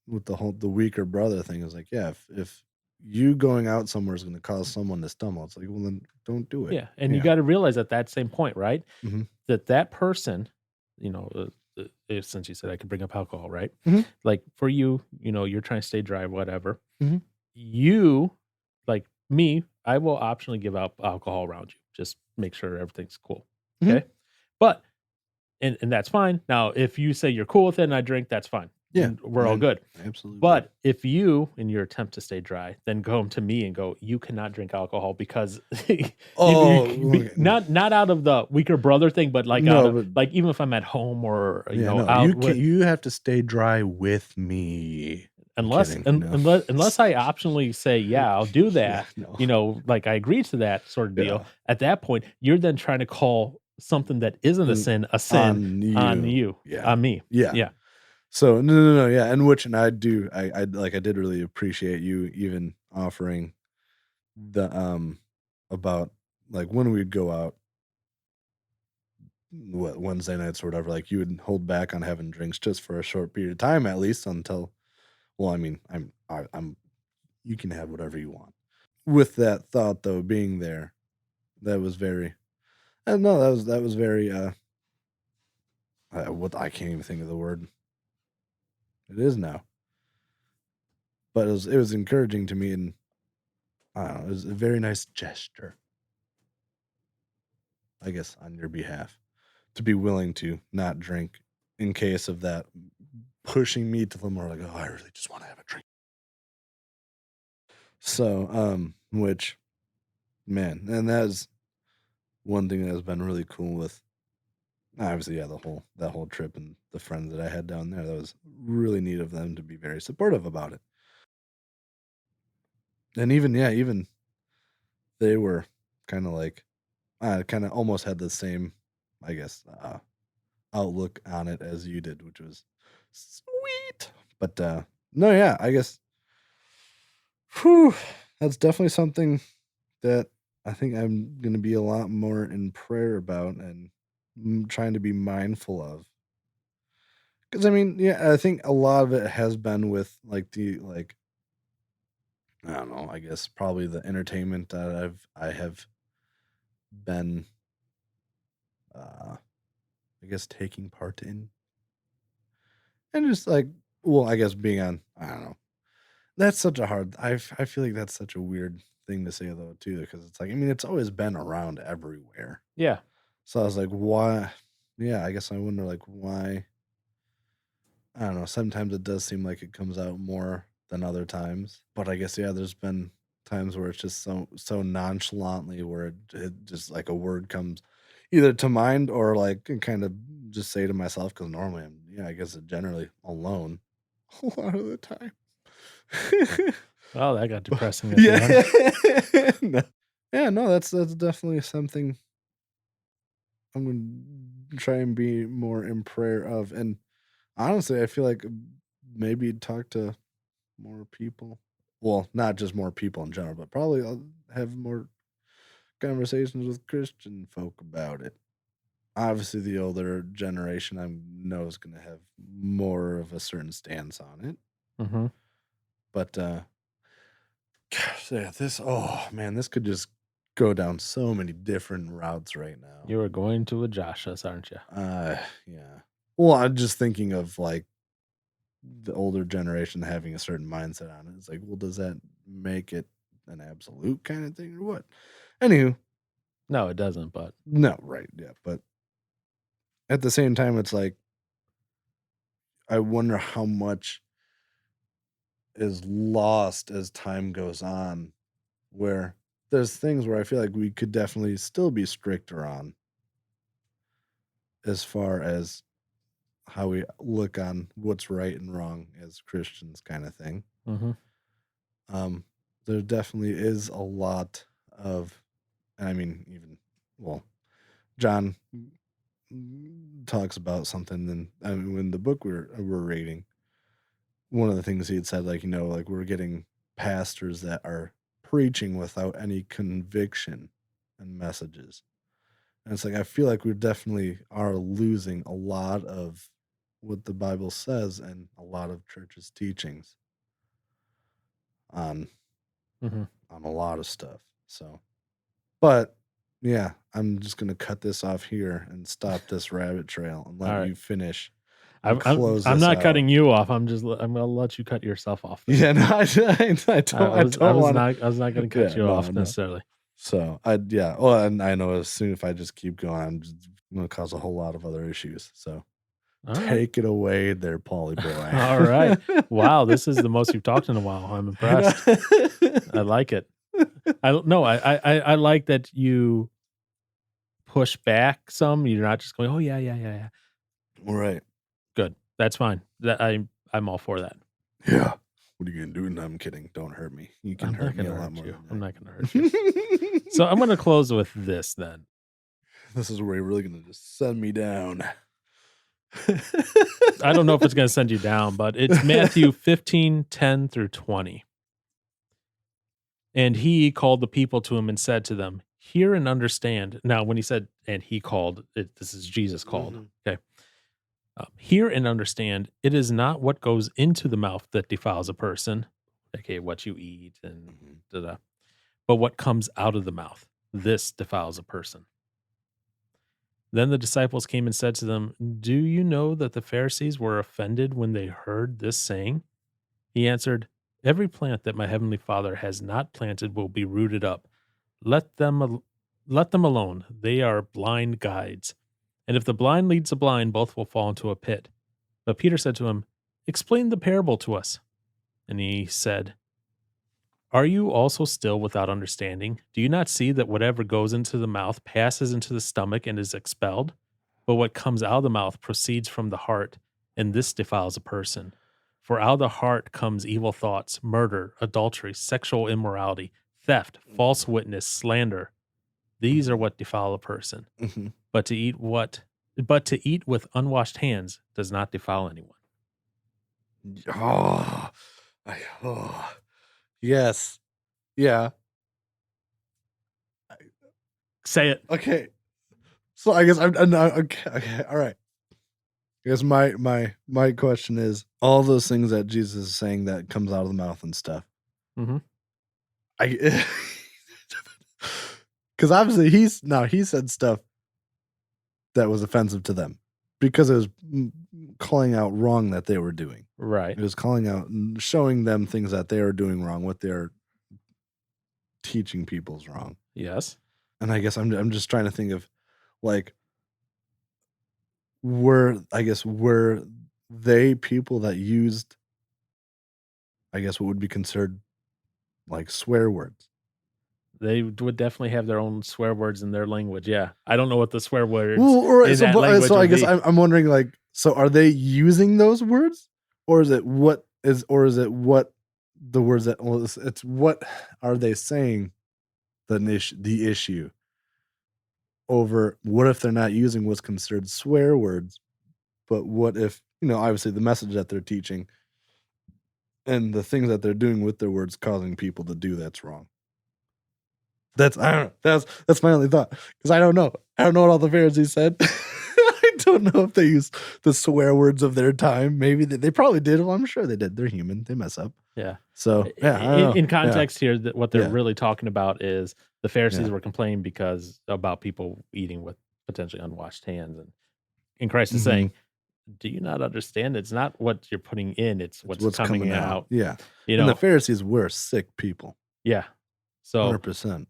with the weaker brother thing is like, yeah, if you going out somewhere is going to cause someone to stumble, it's like, well, then don't do it. Yeah, and you got to realize at that same point, right, Mhm. that person, since you said I could bring up alcohol, right? Mhm. Like for you, you're trying to stay dry, whatever. Mhm. You, like me, I will optionally give out alcohol around you. Just make sure everything's cool. Mhm. Okay, but and that's fine. Now, if you say you're cool with it and I drink, that's fine. Yeah, And we're all and good. absolutely. But if you, in your attempt to stay dry, then go home to me and go, you cannot drink alcohol because not out of the weaker brother thing, but like out of, like even if I'm at home or out you have to stay dry with me. unless I optionally say, yeah, I'll do that, no. like I agree to that sort of deal. Yeah. At that point, you're then trying to call something that isn't a sin on you, Yeah. on me. Yeah. Yeah. So no, yeah, and I did really appreciate you even offering the about like when we'd go out Wednesday nights or whatever, like you would hold back on having drinks just for a short period of time at least until, well, I mean, I'm you can have whatever you want. With that thought though being there, that was very no, that was very what I can't even think of the word. It is now. But it was encouraging to me, and I don't know, it was a very nice gesture, I guess, on your behalf, to be willing to not drink in case of that pushing me to the more like, oh, I really just want to have a drink. So, which, man, and that is one thing that has been really cool with obviously, yeah, that whole trip and the friends that I had down there, that was really neat of them to be very supportive about it. And even they were kind of like, kind of almost had the same, I guess, outlook on it as you did, which was sweet. But no, yeah, I guess, whew, that's definitely something that I think I'm going to be a lot more in prayer about and trying to be mindful of. Because I mean, yeah, I think a lot of it has been with like I don't know, I guess probably the entertainment that I have been I guess taking part in. And just like, well, I guess being on, I don't know. That's such a hard, I feel like that's such a weird thing to say though too, because it's like, I mean, it's always been around everywhere. Yeah. So I was like, why? Yeah, I guess I wonder like why. I don't know. Sometimes it does seem like it comes out more than other times, but I guess yeah, there's been times where it's just so nonchalantly where it just like a word comes either to mind or like kind of just say to myself because normally I guess generally alone a lot of the time. Well, that got depressing at the end. Yeah. No. Yeah, no, that's definitely something I'm gonna try and be more in prayer of. And honestly, I feel like maybe talk to more people. Well, not just more people in general, but probably I'll have more conversations with Christian folk about it. Obviously, the older generation I know is going to have more of a certain stance on it. Mm-hmm. But gosh, yeah, oh man, this could just go down so many different routes right now. You are going to adjust us, aren't you? Yeah. Well, I'm just thinking of like the older generation having a certain mindset on it. It's like, well, does that make it an absolute kind of thing or what? Anywho, No, it doesn't, but no, right, yeah, but at the same time, it's like I wonder how much is lost as time goes on. Where there's things where I feel like we could definitely still be stricter on, as far as how we look on what's right and wrong as Christians, kind of thing. mm-hmm. There definitely is a lot of, I mean, even, well, John talks about something, and I mean, in the book we're reading, one of the things he had said, like, like we're getting pastors that are preaching without any conviction and messages. And it's like, I feel like we definitely are losing a lot of what the Bible says and a lot of churches' teachings on Mm-hmm. on a lot of stuff. So, but yeah, I'm just gonna cut this off here and stop this rabbit trail and let right. you finish. I'm not cutting you off. I'm gonna let you cut yourself off. Then. Yeah, no, I don't want. I was not gonna cut you off necessarily. So well, and I know as soon if I just keep going, I'm just gonna cause a whole lot of other issues. So take it away there, Paulie boy. All right. Wow, this is the most you've talked in a while. I'm impressed. I like it. I like that you push back some. You're not just going, oh yeah. Right. Good. That's fine. I'm all for that. Yeah. What are you gonna do? No, I'm kidding. Don't hurt me. You can hurt me a lot more. I'm not gonna hurt you. So I'm gonna close with this then. This is where you're really gonna just send me down. I don't know if it's gonna send you down, but it's Matthew 15:10 through 20. And he called the people to him and said to them, hear and understand. Now, when he said, and he called, this is Jesus called. Mm-hmm. Okay. Hear and understand, it is not what goes into the mouth that defiles a person, okay, what you eat and but what comes out of the mouth. This defiles a person. Then the disciples came and said to them, do you know that the Pharisees were offended when they heard this saying? He answered, every plant that my heavenly Father has not planted will be rooted up. Let them alone. They are blind guides. And if the blind leads the blind, both will fall into a pit. But Peter said to him, explain the parable to us. And he said, are you also still without understanding? Do you not see that whatever goes into the mouth passes into the stomach and is expelled? but what comes out of the mouth proceeds from the heart, and this defiles a person. For out of the heart comes evil thoughts, murder, adultery, sexual immorality, theft, false witness, slander. These are what defile a person. Mhm. But to eat with unwashed hands does not defile anyone. Oh, yes. Yeah. Say it. Okay. So I guess I'm not okay. All right. I guess my question is all those things that Jesus is saying that comes out of the mouth and stuff. Mhm. Because obviously he said stuff that was offensive to them because it was calling out wrong that they were doing. Right. It was calling out and showing them things that they are doing wrong, what they're teaching people's wrong. Yes. And I guess I'm just trying to think of like were they people that used I guess what would be considered like swear words. They would definitely have their own swear words in their language. Yeah. I don't know what the swear words Well, in that language so I would guess be. I'm wondering like so are they using those words or is it what the words that it's what are they saying the issue over what if they're not using what's considered swear words, but what if, obviously the message that they're teaching and the things that they're doing with their words causing people to do that's wrong. I don't know. That's my only thought because I don't know. I don't know what all the Pharisees said. I don't know if they used the swear words of their time. Maybe they probably did. Well, I'm sure they did. They're human. They mess up. Yeah. So yeah. I don't know. In context here, that what they're Yeah. really talking about is the Pharisees Yeah. were complaining because about people eating with potentially unwashed hands, and Christ is Mhm. saying, "Do you not understand? It's not what you're putting in; it's what's coming out." Yeah. You And know. the Pharisees were sick people. Yeah. So 100%.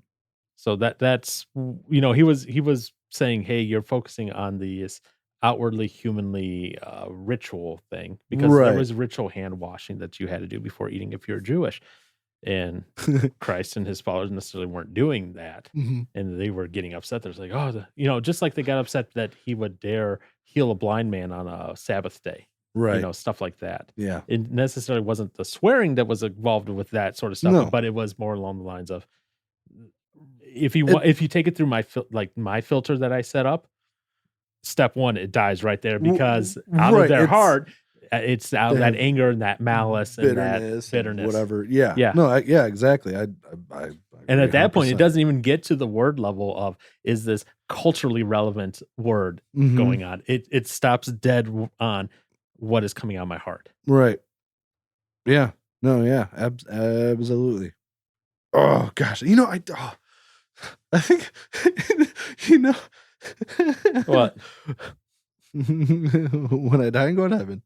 that's he was saying, hey, you're focusing on this outwardly humanly ritual thing because there Right. was ritual hand washing that you had to do before eating if you're Jewish, and Christ and his followers necessarily weren't doing that, Mhm. and they were getting upset. There's like, just like they got upset that he would dare heal a blind man on a Sabbath day, Right. stuff like that. Yeah. It necessarily wasn't the swearing that was involved with that sort of stuff, No. but it was more along the lines of if you take it through my filter that I set up, step one, it dies right there because out of their heart, it's out of that anger and that malice and that bitterness, whatever. Yeah. Yeah. No. Exactly. I and at agree that point, it 100%. doesn't even get to the word level of is this culturally relevant word Mhm. going on. It stops dead on what is coming out of my heart. Right. Yeah. No. Yeah. Absolutely. Oh gosh. I think What? when I die and go to heaven,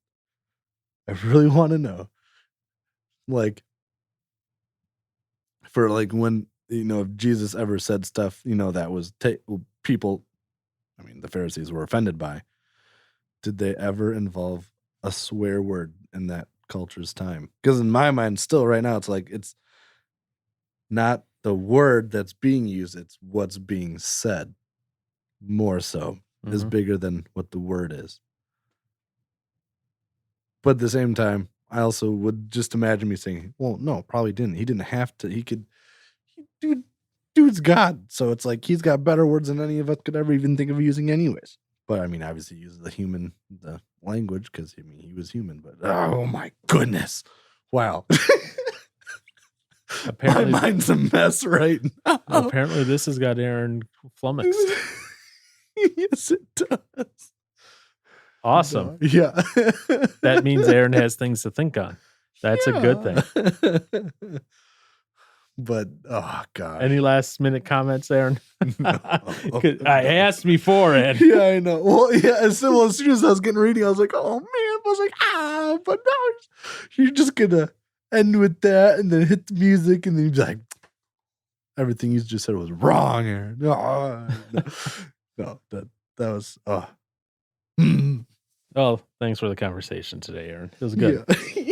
I really want to know, like, for like when if Jesus ever said stuff that was people, I mean the Pharisees were offended by. Did they ever involve a swear word in that culture's time? Because in my mind, still right now, it's like it's not the word that's being used; it's what's being said. More so is Mhm. bigger than what the word is. But at the same time, I also would just imagine me saying, "Well, no, probably didn't. He didn't have to. He could. Dude's God, so it's like he's got better words than any of us could ever even think of using, anyways." But I mean, obviously, he uses the language because he was human. But oh my goodness, wow. Apparently, my mind's a mess right now. apparently, this has got Aaron flummoxed. Yes, it does. Awesome. No, yeah. That means Aaron has things to think on. That's a good thing. But oh god. Any last minute comments, Aaron? No. 'Cause I asked before, and Yeah, I know. Well, yeah, as soon as I was getting reading, I was like, oh man. I was like, but now you're just gonna end with that and then hit the music and then you'd be like, everything you just said was wrong, Aaron. No, that was oh, thanks for the conversation today, Aaron. It was good. Yeah.